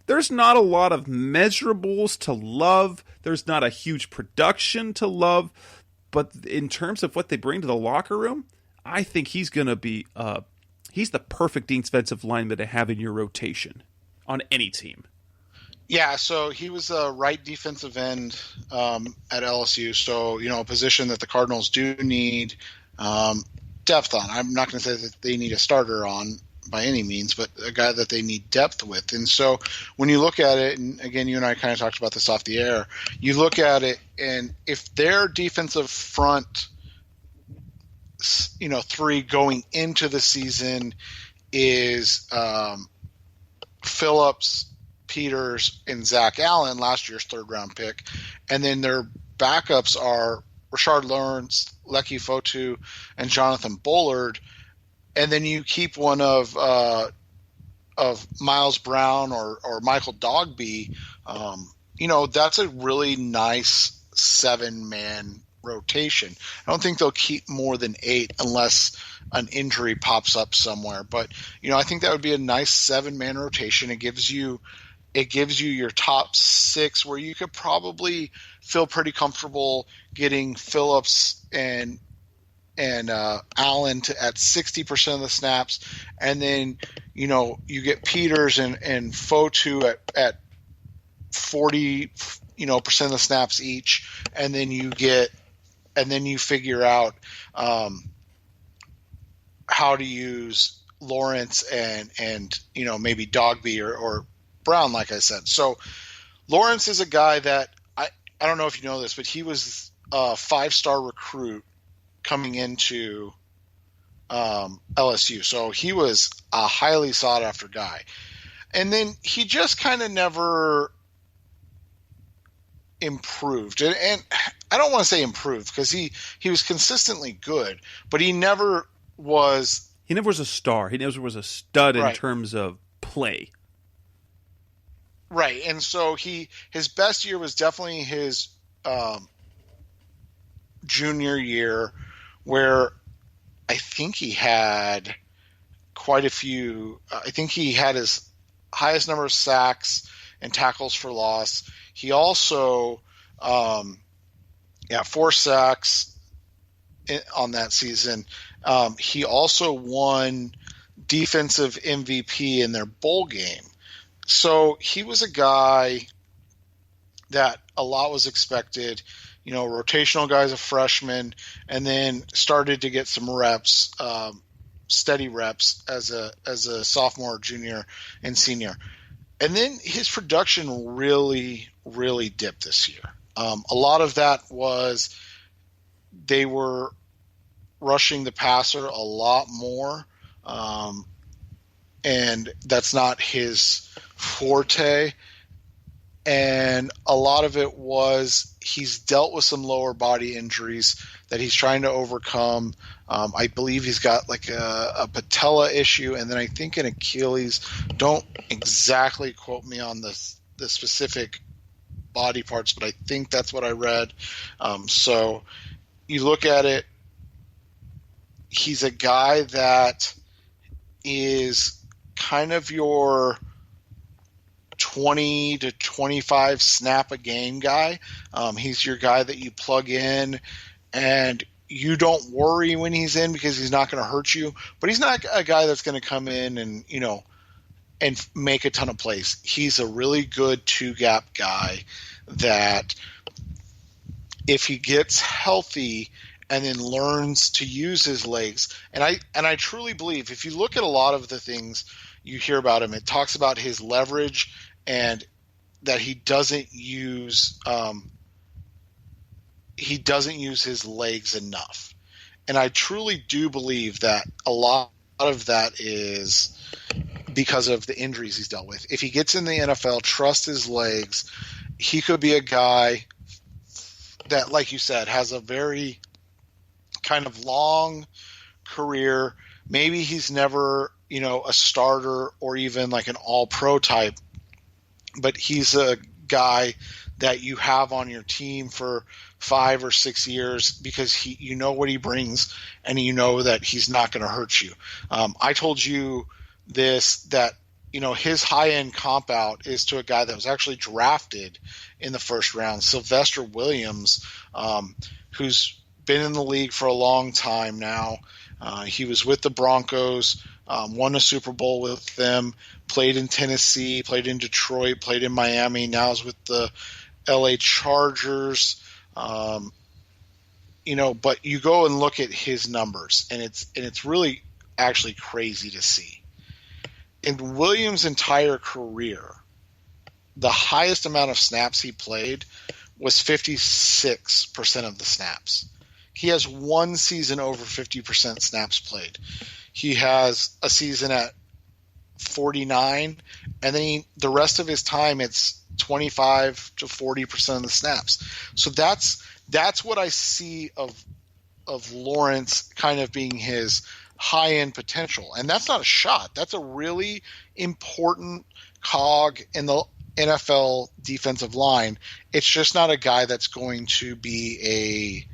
there's not a lot of measurables to love. There's not a huge production to love. But in terms of what they bring to the locker room, I think he's going to be he's the perfect defensive lineman to have in your rotation on any team. Yeah, so he was a right defensive end at LSU. So, a position that the Cardinals do need depth on. I'm not going to say that they need a starter on by any means, but a guy that they need depth with. And so when you look at it, and again, you and I kind of talked about this off the air, you look at it, and if their defensive front, 3 going into the season is Phillips, Peters, and Zach Allen, last year's third-round pick, and then their backups are Rashard Lawrence, Lecky Fotu, and Jonathan Bullard, and then you keep one of Miles Brown or Michael Dogby, that's a really nice 7-man rotation. I don't think they'll keep more than 8 unless an injury pops up somewhere. But, I think that would be a nice 7-man rotation. It gives you your top 6 where you could probably feel pretty comfortable getting Phillips and Allen at 60% of the snaps, and then you get Peters and Fotu at 40% of the snaps each, and then you figure out how to use Lawrence and maybe Dogby or Brown, like I said. So Lawrence is a guy that I don't know if you know this, but he was a 5-star recruit coming into LSU. So he was a highly sought after guy. And then he just kind of never improved. And I don't want to say improved because he was consistently good, but he never was a star. He never was a stud right. In terms of play. Right. And so his best year was definitely his junior year, where I think he had quite a few. I think he had his highest number of sacks and tackles for loss. He also, 4 sacks on that season. He also won defensive MVP in their bowl game. So he was a guy that a lot was expected. Rotational guy as a freshman, and then started to get some reps, steady reps as a sophomore, junior, and senior. And then his production really, really dipped this year. A lot of that was they were rushing the passer a lot more, and that's not his forte. And a lot of it was he's dealt with some lower body injuries that he's trying to overcome. I believe he's got like a patella issue, and then I think an Achilles. Don't exactly quote me on the specific body parts, but I think that's what I read. So you look at it, he's a guy that is kind of your 20 to 25 snap a game guy. He's your guy that you plug in and you don't worry when he's in because he's not going to hurt you, but he's not a guy that's going to come in and, and make a ton of plays. He's a really good 2-gap guy that if he gets healthy and then learns to use his legs, and I truly believe if you look at a lot of the things you hear about him, it talks about his leverage and that he doesn't use his legs enough. And I truly do believe that a lot of that is because of the injuries he's dealt with. If he gets in the NFL, trust his legs, he could be a guy that, like you said, has a very kind of long career. Maybe he's never, a starter or even like an all-pro type, but he's a guy that you have on your team for 5 or 6 years because you know what he brings, and you know that he's not going to hurt you. I told you that his high-end comp out is to a guy that was actually drafted in the first round, Sylvester Williams, who's been in the league for a long time now. He was with the Broncos, won a Super Bowl with them, played in Tennessee, played in Detroit, played in Miami, now is with the LA Chargers. But you go and look at his numbers, and it's really actually crazy to see. In Williams' entire career, the highest amount of snaps he played was 56% of the snaps. He has one season over 50% snaps played. He has a season at 49, and then the rest of his time it's 25 to 40% of the snaps. So that's what I see of Lawrence kind of being his high-end potential. And that's not a shot. That's a really important cog in the NFL defensive line. It's just not a guy that's going to be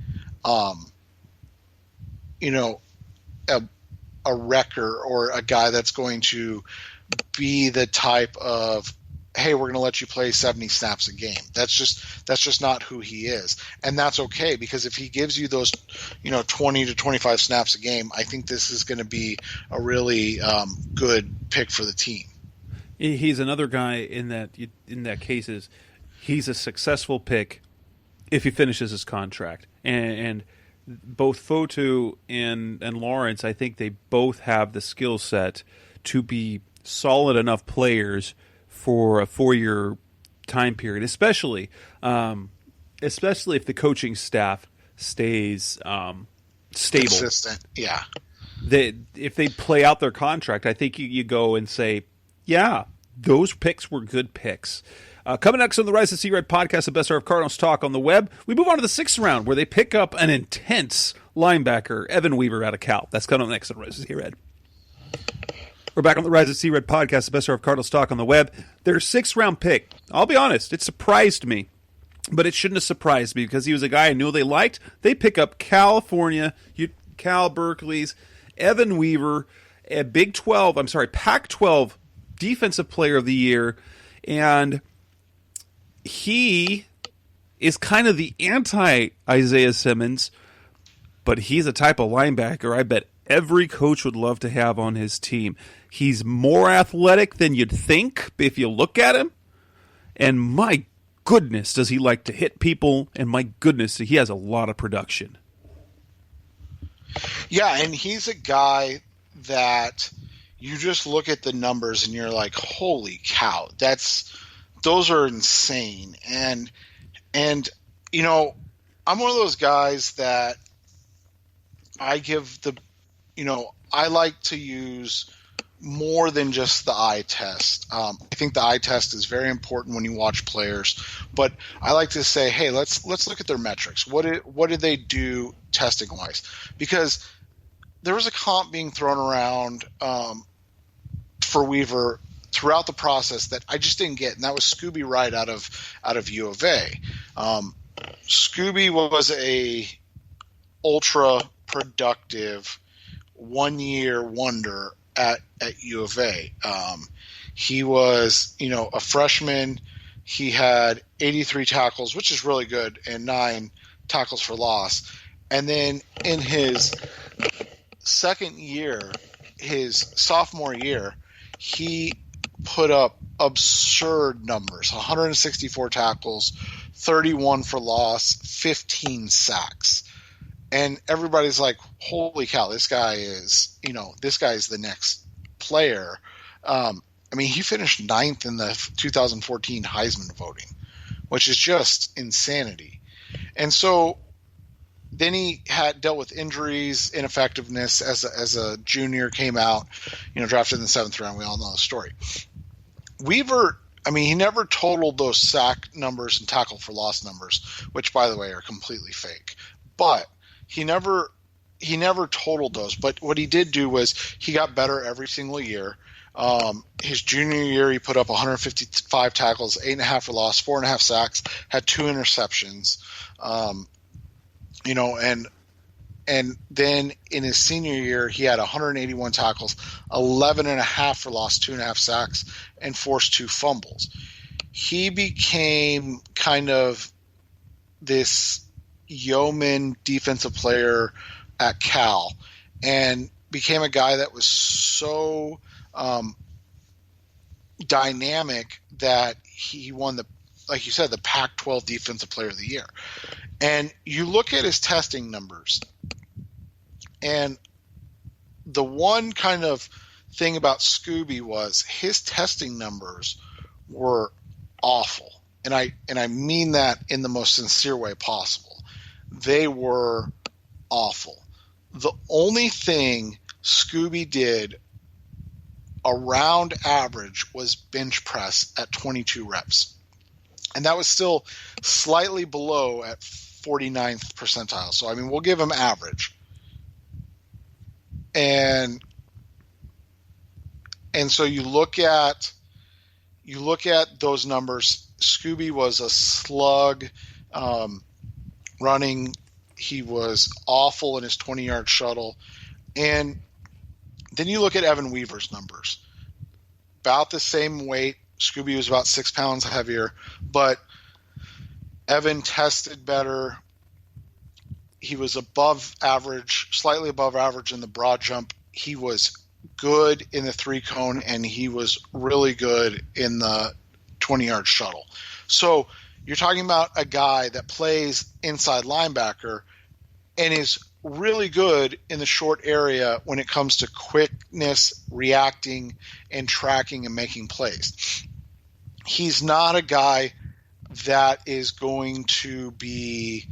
a wrecker or a guy that's going to be the type of, hey, we're going to let you play 70 snaps a game. That's just not who he is. And that's okay, because if he gives you those, 20 to 25 snaps a game, I think this is going to be a really good pick for the team. He's another guy in that case is he's a successful pick if he finishes his contract. And both Fotu and Lawrence, I think they both have the skill set to be solid enough players for a 4-year time period, especially if the coaching staff stays stable. Consistent, yeah. If they play out their contract, I think you go and say, yeah, those picks were good picks. Coming next on the Rise of Sea Red podcast, the best of Cardinals talk on the web, we move on to the 6th round where they pick up an intense linebacker, Evan Weaver out of Cal. That's coming up next on Rise of Sea Red. We're back on the Rise of Sea Red podcast, the best of Cardinals talk on the web. Their 6th round pick, I'll be honest, it surprised me, but it shouldn't have surprised me because he was a guy I knew they liked. They pick up California, Cal Berkeley's Evan Weaver, a Pac-12 Defensive Player of the Year, and he is kind of the anti-Isaiah Simmons, but he's a type of linebacker I bet every coach would love to have on his team. He's more athletic than you'd think if you look at him, and my goodness, does he like to hit people, and my goodness, he has a lot of production. Yeah, and he's a guy that you just look at the numbers and you're like, holy cow, those are insane. And I'm one of those guys that I like to use more than just the eye test. I think the eye test is very important when you watch players, but I like to say, hey, let's look at their metrics. What did they do testing wise? Because there was a comp being thrown around for Weaver throughout the process that I just didn't get, and that was Scooby Wright out of U of A. Scooby was a ultra productive 1-year wonder at U of A. He was, a freshman. He had 83 tackles, which is really good, and 9 tackles for loss. And then in his second year, his sophomore year, he put up absurd numbers: 164 tackles, 31 for loss, 15 sacks. And everybody's like, holy cow, this guy is the next player. He finished 9th in the 2014 Heisman voting, which is just insanity. And so then he had dealt with injuries, ineffectiveness as a junior, came out, drafted in the 7th round. We all know the story. Weaver, he never totaled those sack numbers and tackle for loss numbers, which, by the way, are completely fake. But he never totaled those. But what he did do was he got better every single year. His junior year, he put up 155 tackles, 8.5 for loss, 4.5 sacks, had 2 interceptions. And then in his senior year, he had 181 tackles, 11.5 for loss, 2.5 sacks, and forced 2 fumbles. He became kind of this yeoman defensive player at Cal and became a guy that was so dynamic that he won like you said, the Pac-12 Defensive Player of the Year. And you look at his testing numbers, and the one kind of thing about Scooby was his testing numbers were awful. And I mean that in the most sincere way possible. They were awful. The only thing Scooby did around average was bench press at 22 reps. And that was still slightly below at 49th percentile. So, we'll give him average. And so you look at those numbers. Scooby was a slug running. He was awful in his 20-yard shuttle. And then you look at Evan Weaver's numbers. About the same weight. Scooby was about 6 pounds heavier, but Evan tested better. He was above average, slightly above average in the broad jump. He was good in the 3-cone, and he was really good in the 20-yard shuttle. So you're talking about a guy that plays inside linebacker and is really good in the short area when it comes to quickness, reacting, and tracking and making plays. He's not a guy that is going to be,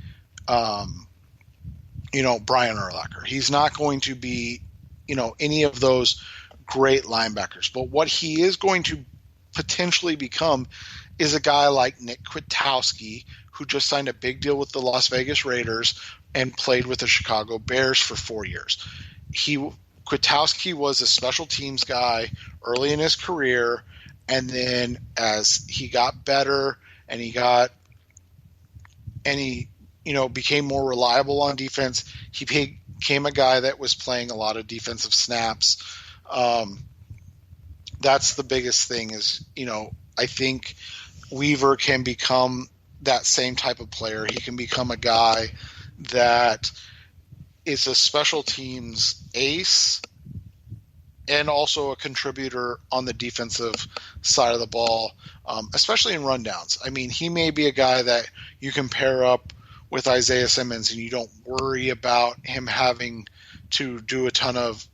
Brian Urlacher. He's not going to be, any of those great linebackers. But what he is going to potentially become is a guy like Nick Kwiatkowski, who just signed a big deal with the Las Vegas Raiders and played with the Chicago Bears for 4 years. Kwiatkowski was a special teams guy early in his career, and then as he got better and he became more reliable on defense, he became a guy that was playing a lot of defensive snaps. That's the biggest thing is, I think Weaver can become that same type of player. He can become a guy that is a special teams ace and also a contributor on the defensive side of the ball, especially in rundowns. He may be a guy that you can pair up with Isaiah Simmons and you don't worry about him having to do a ton of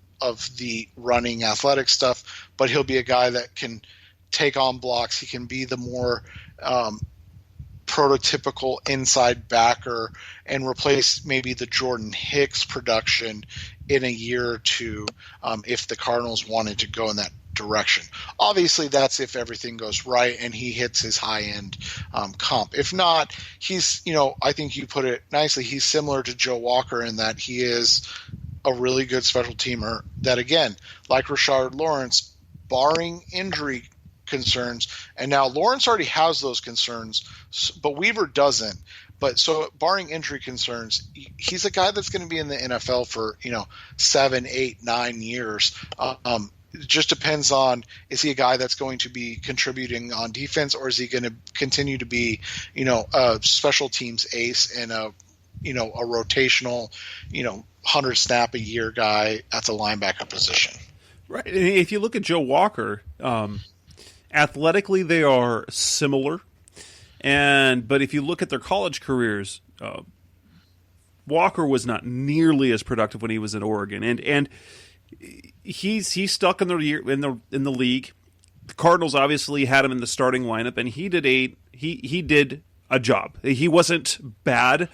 the running athletic stuff, but he'll be a guy that can take on blocks. He can be the more prototypical inside backer and replace maybe the Jordan Hicks production in a year or two if the Cardinals wanted to go in that direction. Obviously, that's if everything goes right and he hits his high-end comp. If not, he's, I think you put it nicely, he's similar to Joe Walker in that he is a really good special teamer that, again, like Rashard Lawrence, barring injury concerns, and now Lawrence already has those concerns, but Weaver doesn't. But so barring injury concerns, he's a guy that's going to be in the NFL for, 7, 8, 9 years. It just depends on, is he a guy that's going to be contributing on defense, or is he going to continue to be, a special teams ace and a rotational, 100 snap a year guy at the linebacker position. Right. And if you look at Joe Walker, athletically they are similar. But if you look at their college careers, Walker was not nearly as productive when he was in Oregon, and he's stuck in the league. The Cardinals obviously had him in the starting lineup, and he did a job. He wasn't bad,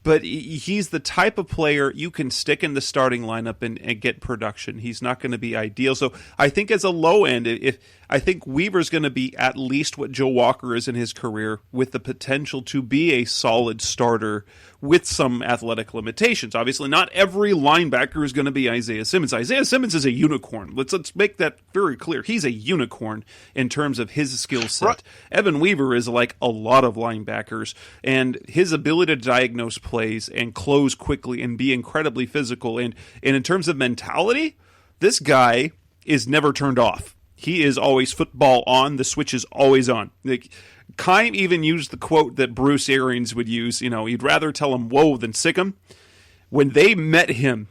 but he's the type of player you can stick in the starting lineup and get production. He's not going to be ideal. So I think as a low end, I think Weaver's going to be at least what Joe Walker is in his career, with the potential to be a solid starter with some athletic limitations. Obviously, not every linebacker is going to be Isaiah Simmons. Isaiah Simmons is a unicorn. Let's make that very clear. He's a unicorn in terms of his skill set. Right. Evan Weaver is like a lot of linebackers, and his ability to diagnose plays and close quickly and be incredibly physical. And in terms of mentality, this guy is never turned off. He is always football on. The switch is always on. Like, Keim even used the quote that Bruce Arians would use. He'd rather tell him whoa than sick him. When they met him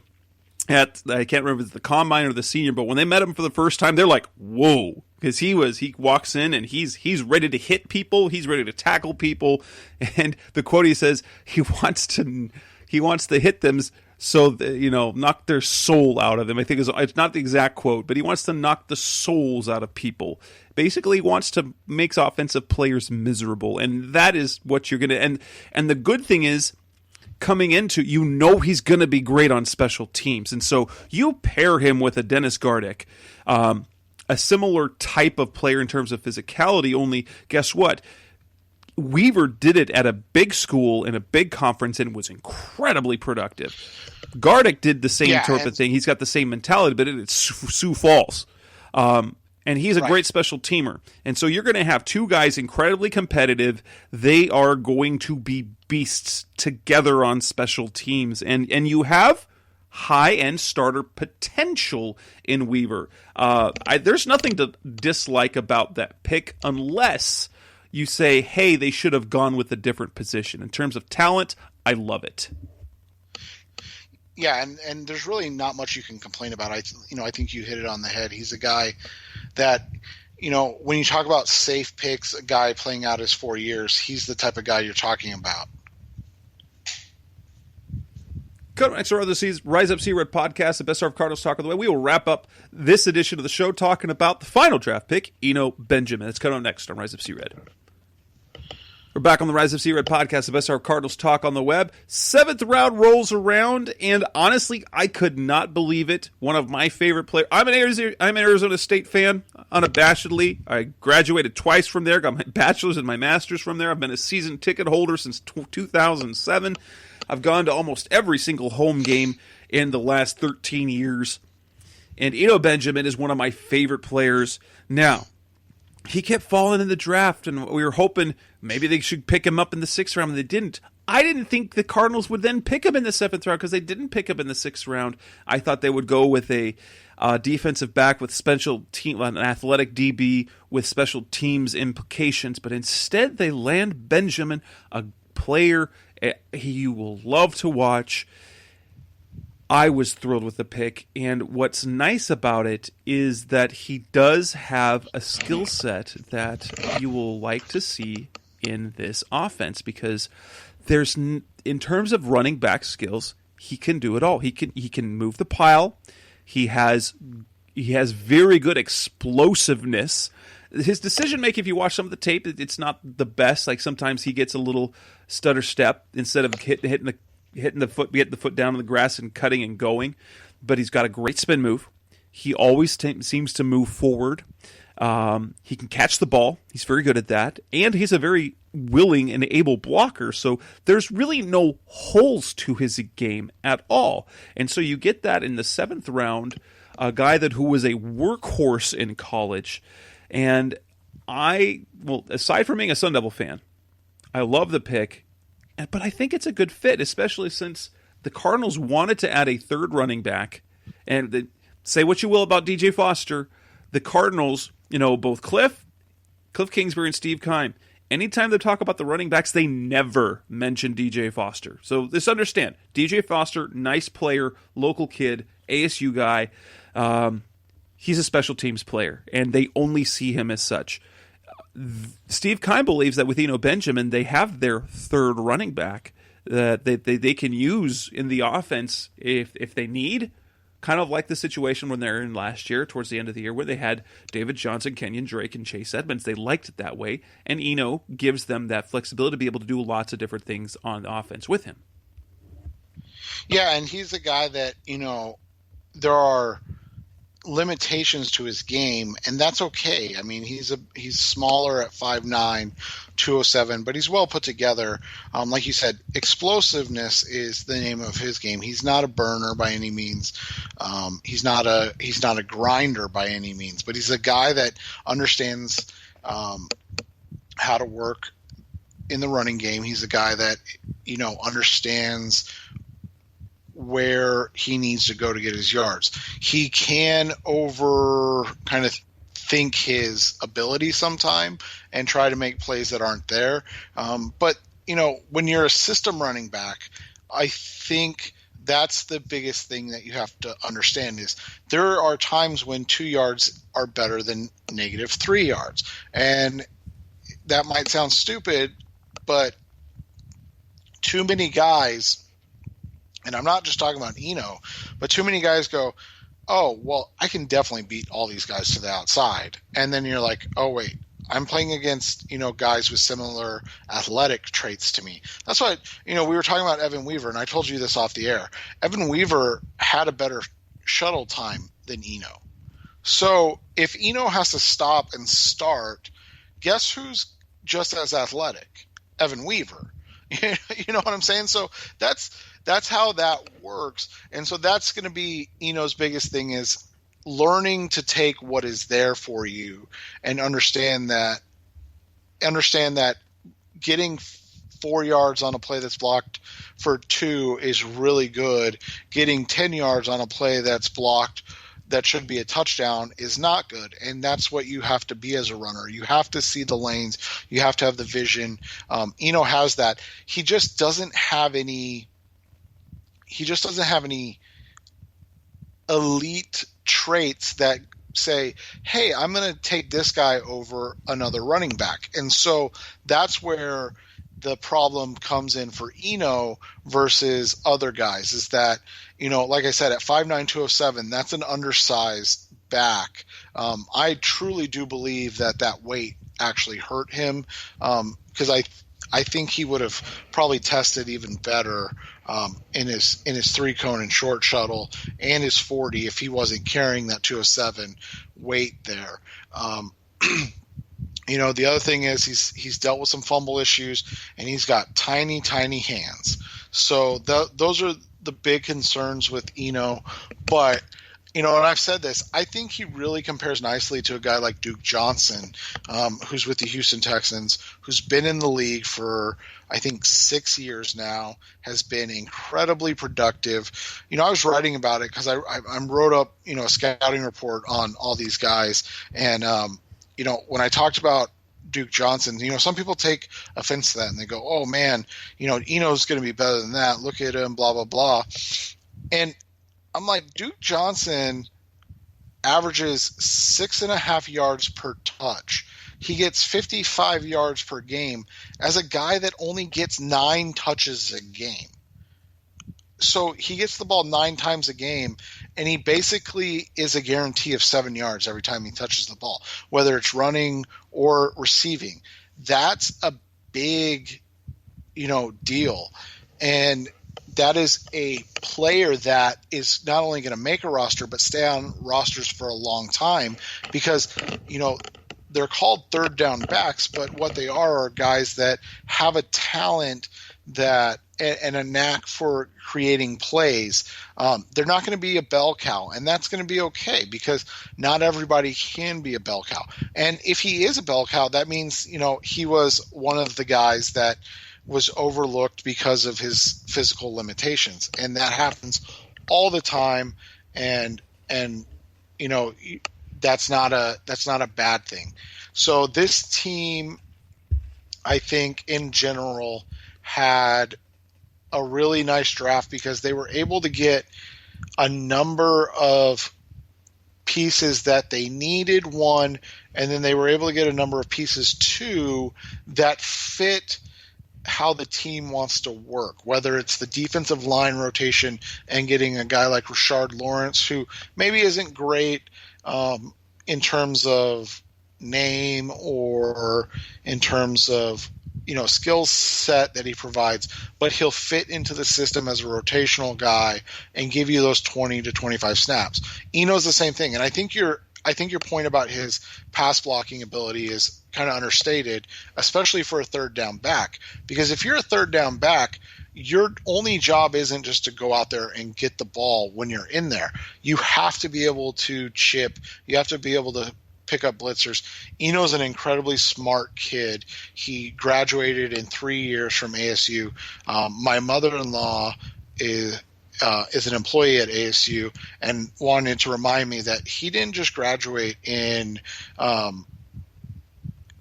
at, I can't remember if it's the combine or the senior, but when they met him for the first time, they're like, whoa. Because he walks in and he's ready to hit people. He's ready to tackle people. And the quote he says, he wants to hit them so that, knock their soul out of them. I think it's not the exact quote, but he wants to knock the souls out of people. Basically, he wants to make offensive players miserable, and that is what you're going to. And the good thing is, coming into, he's going to be great on special teams, and so you pair him with a Dennis Gardeck, a similar type of player in terms of physicality. Only, guess what? Weaver did it at a big school in a big conference and was incredibly productive. Gardeck did the same type of thing. He's got the same mentality, but it's Sioux Falls. And he's a great special teamer. And so you're going to have two guys incredibly competitive. They are going to be beasts together on special teams. And you have high-end starter potential in Weaver. There's nothing to dislike about that pick unless you say, hey, they should have gone with a different position. In terms of talent, I love it. Yeah, and there's really not much you can complain about. I think you hit it on the head. He's a guy that, when you talk about safe picks, a guy playing out his 4 years, he's the type of guy you're talking about. Come next to our Rise Up Sea Red podcast, the best of Cardinals talk of the way. We will wrap up this edition of the show talking about the final draft pick, Eno Benjamin. It's coming up next on Rise Up Sea Red. We're back on the Rise of Sea Red podcast, the best of Cardinals talk on the web. 7th round rolls around, and honestly, I could not believe it. One of my favorite players. I'm an Arizona State fan, unabashedly. I graduated twice from there, got my bachelor's and my master's from there. I've been a season ticket holder since 2007. I've gone to almost every single home game in the last 13 years. And Eno Benjamin is one of my favorite players. Now, he kept falling in the draft, and we were hoping maybe they should pick him up in the 6th round, and they didn't. I didn't think the Cardinals would then pick him in the 7th round because they didn't pick him in the 6th round. I thought they would go with a defensive back with special team, an athletic DB with special teams implications, but instead they land Benjamin, a player you will love to watch. I was thrilled with the pick, and what's nice about it is that he does have a skill set that you will like to see in this offense, because in terms of running back skills, he can do it all. He can move the pile. He has very good explosiveness. His decision making, if you watch some of the tape, it's not the best. Like, sometimes he gets a little stutter step instead of getting the foot down on the grass and cutting and going. But he's got a great spin move. He always seems to move forward. He can catch the ball. He's very good at that. And he's a very willing and able blocker. So there's really no holes to his game at all. And so you get that in the 7th round, a guy who was a workhorse in college. And aside from being a Sun Devil fan, I love the pick. But I think it's a good fit, especially since the Cardinals wanted to add a 3rd running back. And say what you will about DJ Foster, the Cardinals, both Cliff Kingsbury and Steve Keim, anytime they talk about the running backs, they never mention DJ Foster. So just understand, DJ Foster, nice player, local kid, ASU guy. He's a special teams player, and they only see him as such. Steve Keim believes that with Eno Benjamin, they have their 3rd running back that they can use in the offense if they need, kind of like the situation when they're in last year, towards the end of the year, where they had David Johnson, Kenyon Drake, and Chase Edmonds. They liked it that way, and Eno gives them that flexibility to be able to do lots of different things on offense with him. Yeah, and he's a guy that, there are limitations to his game, and that's okay. I mean, he's smaller at 5'9", 207, but he's well put together. Like you said, explosiveness is the name of his game. He's not a burner by any means. He's not a grinder by any means, but he's a guy that understands how to work in the running game. He's a guy that understands where he needs to go to get his yards. He can kind of think his ability sometime and try to make plays that aren't there. But when you're a system running back, I think that's the biggest thing that you have to understand is there are times when 2 yards are better than -3 yards. And that might sound stupid, but too many guys, and I'm not just talking about Eno, but too many guys go, oh, well, I can definitely beat all these guys to the outside. And then you're like, oh, wait, I'm playing against, guys with similar athletic traits to me. That's why, we were talking about Evan Weaver, and I told you this off the air. Evan Weaver had a better shuttle time than Eno. So if Eno has to stop and start, guess who's just as athletic? Evan Weaver. You know what I'm saying? So that's how that works. And so that's going to be Eno's biggest thing is learning to take what is there for you and understand that getting 4 yards on a play that's blocked for 2 is really good. Getting 10 yards on a play that's blocked that should be a touchdown is not good. And that's what you have to be as a runner. You have to see the lanes. You have to have the vision. Eno has that. He just doesn't have any elite traits that say, hey, I'm going to take this guy over another running back. And so that's where the problem comes in for Eno versus other guys is that, like I said, at 5'9", 207, that's an undersized back. I truly do believe that weight actually hurt him because I think he would have probably tested even better in his 3-cone and short shuttle and his 40 if he wasn't carrying that 207 weight there. The other thing is he's dealt with some fumble issues and he's got tiny, tiny hands. So those are the big concerns with Eno. But, and I've said this, I think he really compares nicely to a guy like Duke Johnson, who's with the Houston Texans, who's been in the league for, I think, 6 years now, has been incredibly productive. I was writing about it because I wrote up, a scouting report on all these guys. And, when I talked about Duke Johnson, some people take offense to that and they go, oh man, Eno's going to be better than that. Look at him, blah, blah, blah. And I'm like, Duke Johnson averages 6.5 yards per touch. He gets 55 yards per game as a guy that only gets 9 touches a game. So he gets the ball 9 times a game, and he basically is a guarantee of 7 yards every time he touches the ball, whether it's running or receiving. That's a big, deal. And that is a player that is not only going to make a roster, but stay on rosters for a long time because, they're called third down backs, but what they are guys that have a talent that and a knack for creating plays. They're not going to be a bell cow, and that's going to be okay because not everybody can be a bell cow. And if he is a bell cow, that means, he was one of the guys that was overlooked because of his physical limitations. And that happens all the time. And that's not a bad thing. So this team, I think in general, had a really nice draft because they were able to get a number of pieces that they needed, one, and then they were able to get a number of pieces, two, that fit how the team wants to work, whether it's the defensive line rotation and getting a guy like Rashard Lawrence, who maybe isn't great in terms of name or in terms of, skill set that he provides, but he'll fit into the system as a rotational guy and give you those 20 to 25 snaps. Eno's the same thing. And I think your point about his pass blocking ability is kind of understated, especially for a third down back, because if you're a third down back, your only job isn't just to go out there and get the ball when you're in there. You have to be able to chip. You have to be able to pick up blitzers. Eno's an incredibly smart kid. He graduated in 3 years from ASU. My mother-in-law is an employee at ASU and wanted to remind me that he didn't just graduate in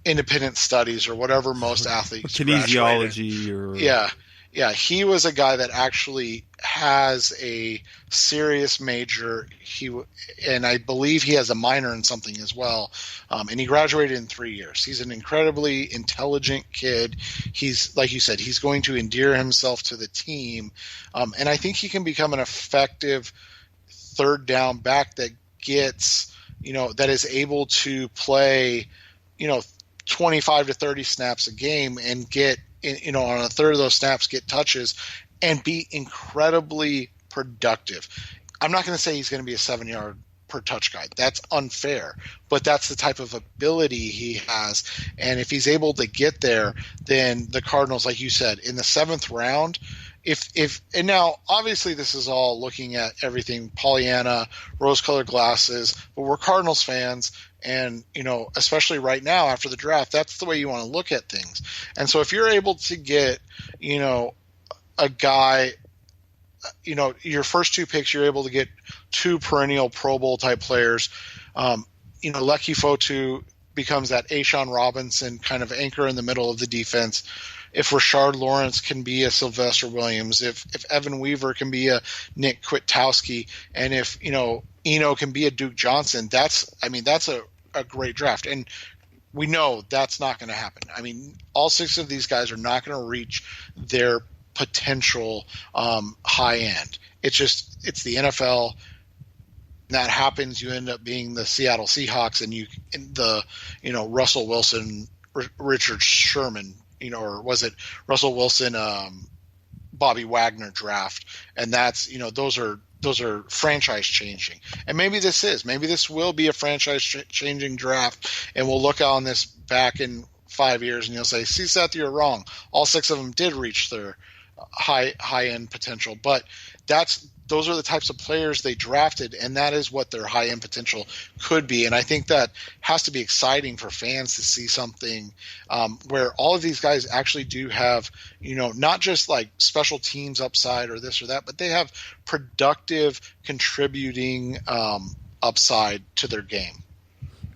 independent studies or whatever most athletes kinesiology or yeah, he was a guy that actually has a serious major. And I believe he has a minor in something as well. And he graduated in 3 years. He's an incredibly intelligent kid. He's, like you said, he's going to endear himself to the team. And I think he can become an effective third down back that gets, that is able to play, 25 to 30 snaps a game and get, on a third of those snaps, get touches and be incredibly productive. I'm not going to say he's going to be a 7-yard per touch guy. That's unfair, but that's the type of ability he has. And if he's able to get there, then the Cardinals, like you said, in the 7th round, and now obviously this is all looking at everything Pollyanna, rose-colored glasses, but we're Cardinals fans. And, especially right now after the draft, that's the way you want to look at things. And so if you're able to get, a guy, your first 2 picks, you're able to get 2 perennial Pro Bowl type players. Lucky Fotu becomes that Ashawn Robinson kind of anchor in the middle of the defense. If Rashard Lawrence can be a Sylvester Williams, if Evan Weaver can be a Nick Kwiatkowski, and if, Eno can be a Duke Johnson, that's a great draft. And we know that's not going to happen. I mean, all 6 of these guys are not going to reach their potential high end. It's the NFL. That happens. You end up being the Seattle Seahawks and Russell Wilson, Richard Sherman, or was it Russell Wilson, Bobby Wagner draft. And that's, those are franchise changing. And maybe this will be a franchise changing draft. And we'll look on this back in 5 years and you'll say, see, Seth, you're wrong. All 6 of them did reach their high end potential, but those are the types of players they drafted, and that is what their high end potential could be. And I think that has to be exciting for fans to see something where all of these guys actually do have, not just like special teams upside or this or that, but they have productive contributing upside to their game.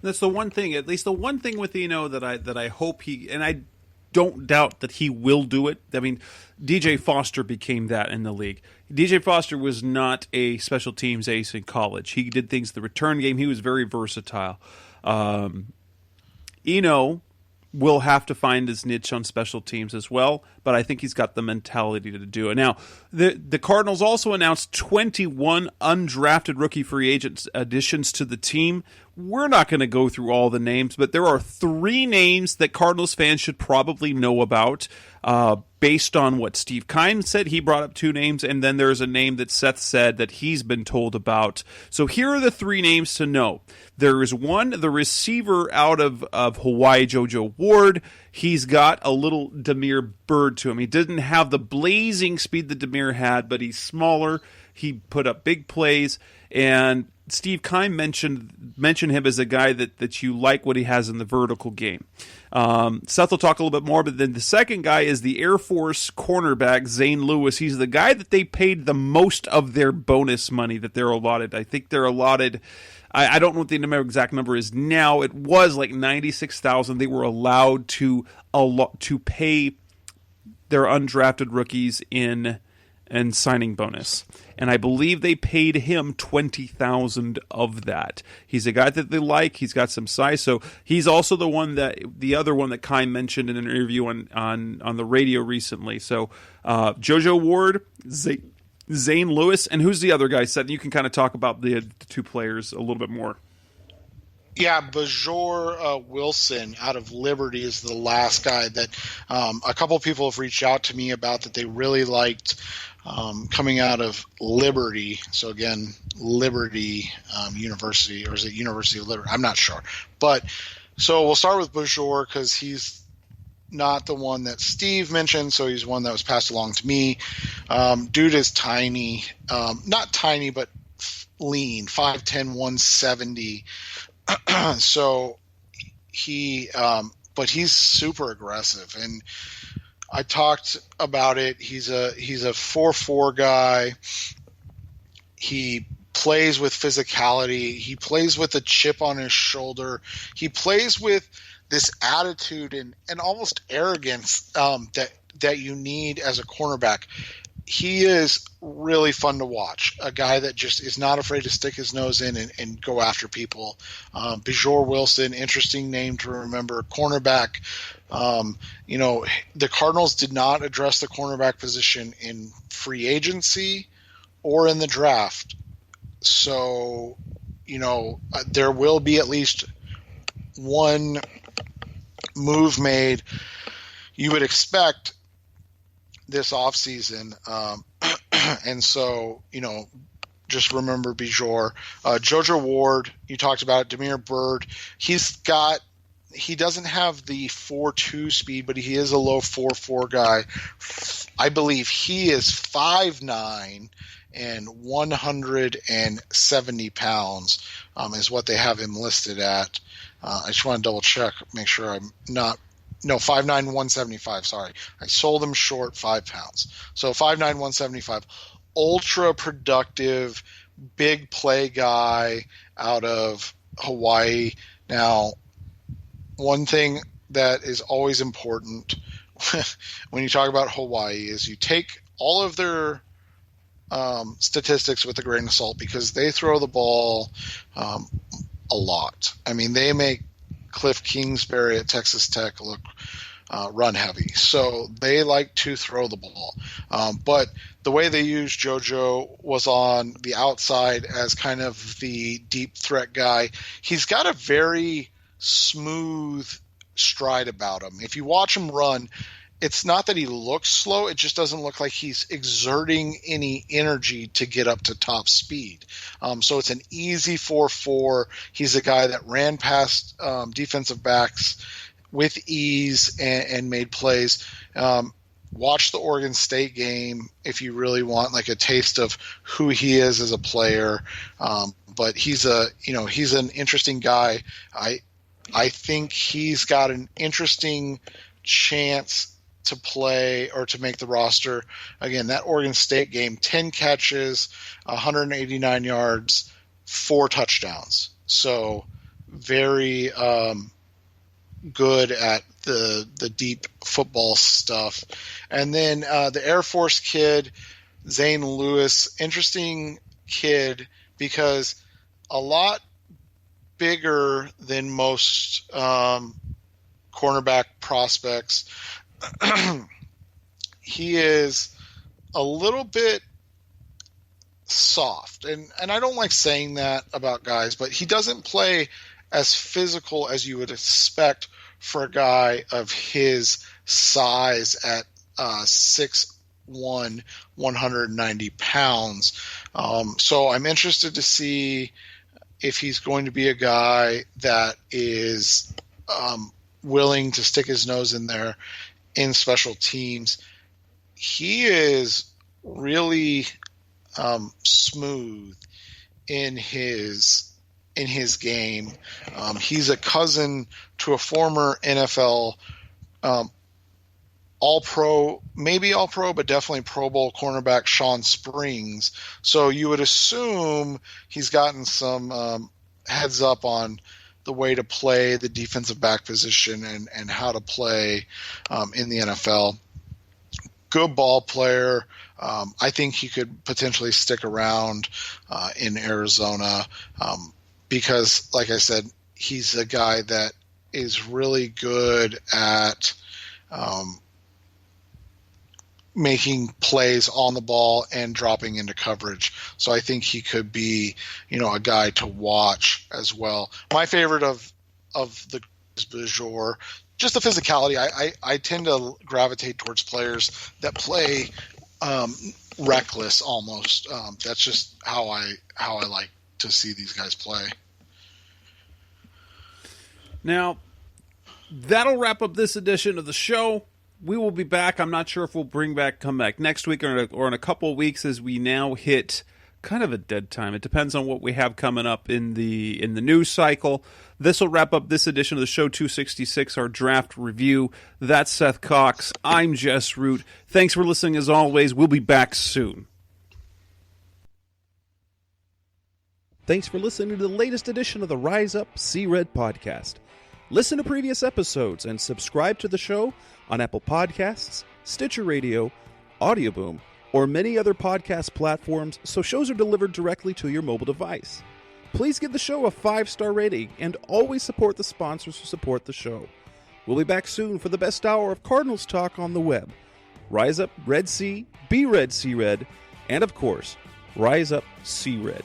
That's the one thing, at least the one thing with Eno that I hope and I don't doubt that he will do it. I mean, DJ Foster became that in the league. DJ Foster was not a special teams ace in college. He did things the return game. He was very versatile. Eno will have to find his niche on special teams as well, but I think he's got the mentality to do it. Now, the Cardinals also announced 21 undrafted rookie free agent additions to the team. We're not going to go through all the names, but there are 3 names that Cardinals fans should probably know about based on what Steve Keim said. He brought up 2 names, and then there's a name that Seth said that he's been told about. So here are the 3 names to know. There is one, the receiver out of Hawaii, JoJo Ward. He's got a little Damiere Byrd to him. He didn't have the blazing speed that Damiere had, but he's smaller. He put up big plays, and Steve Keim mentioned him as a guy that you like what he has in the vertical game. Seth will talk a little bit more, but then the second guy is the Air Force cornerback, Zane Lewis. He's the guy that they paid the most of their bonus money that they're allotted. I think they're allotted, I don't know what the exact number is now. It was like $96,000. They were allowed to pay their undrafted rookies in signing bonus. And I believe they paid him $20,000 of that. He's a guy that they like. He's got some size. So he's also the other one that Keim mentioned in an interview on the radio recently. So JoJo Ward, Zane Lewis, and who's the other guy? Seth, you can kind of talk about the 2 players a little bit more. Yeah, Bajor Wilson out of Liberty is the last guy that a couple of people have reached out to me about that they really liked coming out of Liberty. So again, Liberty University, or is it University of Liberty? I'm not sure. But so we'll start with Bajor because he's not the one that Steve mentioned, so he's one that was passed along to me. Dude is tiny, not tiny, but lean, 5'10", 170. So but he's super aggressive, and I talked about it. He's a 4-4 guy. He plays with physicality. He plays with a chip on his shoulder. He plays with this attitude and almost arrogance that you need as a cornerback. He is really fun to watch. A guy that just is not afraid to stick his nose in and go after people. Bajor Wilson, interesting name to remember. Cornerback. The Cardinals did not address the cornerback position in free agency or in the draft. So, there will be at least one move made, you would expect, this offseason. And so, just remember Bajor. JoJo Ward, you talked about Demir Bird. He doesn't have the 4.2 speed, but he is a low 4.4 guy. I believe he is 5'9" and 170 pounds is what they have him listed at. I just want to double check, make sure I'm not. No, 5'9", 175, sorry. I sold him short 5 pounds. So 5'9", 175. Ultra productive, big play guy out of Hawaii. Now, one thing that is always important when you talk about Hawaii is you take all of their statistics with a grain of salt, because they throw the ball a lot. I mean, they make Cliff Kingsbury at Texas Tech look run heavy. So they like to throw the ball. But the way they used JoJo was on the outside as kind of the deep threat guy. He's got a very smooth stride about him. If you watch him run, it's not that he looks slow. It just doesn't look like he's exerting any energy to get up to top speed. So it's an easy 4-4. He's a guy that ran past defensive backs with ease and made plays. Watch the Oregon State game if you really want like a taste of who he is as a player. But he's an interesting guy. I think he's got an interesting chance to play or to make the roster. Again, that Oregon State game, 10 catches, 189 yards, 4 touchdowns. So very good at the deep football stuff. And then the Air Force kid, Zane Lewis, interesting kid because a lot bigger than most cornerback prospects. He is a little bit soft, and I don't like saying that about guys, but he doesn't play as physical as you would expect for a guy of his size at 6'1", 190 pounds. So I'm interested to see if he's going to be a guy that is willing to stick his nose in there in special teams. He is really smooth in his game. He's a cousin to a former NFL all-pro, maybe all-pro, but definitely Pro Bowl cornerback Sean Springs. So you would assume he's gotten some heads up on the way to play the defensive back position and how to play in the NFL. Good ball player. I think he could potentially stick around in Arizona because, like I said, he's a guy that is really good at making plays on the ball and dropping into coverage. So I think he could be, a guy to watch as well. My favorite of the Bajor, just the physicality. I tend to gravitate towards players that play reckless almost. That's just how I like to see these guys play. Now, that'll wrap up this edition of the show. We will be back. I'm not sure if we'll come back next week or in a couple of weeks, as we now hit kind of a dead time. It depends on what we have coming up in the news cycle. This will wrap up this edition of the show 266, our draft review. That's Seth Cox. I'm Jess Root. Thanks for listening as always. We'll be back soon. Thanks for listening to the latest edition of the Rise Up, See Red podcast. Listen to previous episodes and subscribe to the show on Apple Podcasts, Stitcher Radio, Audioboom, or many other podcast platforms, so shows are delivered directly to your mobile device. Please give the show a 5-star rating and always support the sponsors who support the show. We'll be back soon for the best hour of Cardinals talk on the web. Rise up, Red Sea, be red, see red, and of course, Rise up, see red.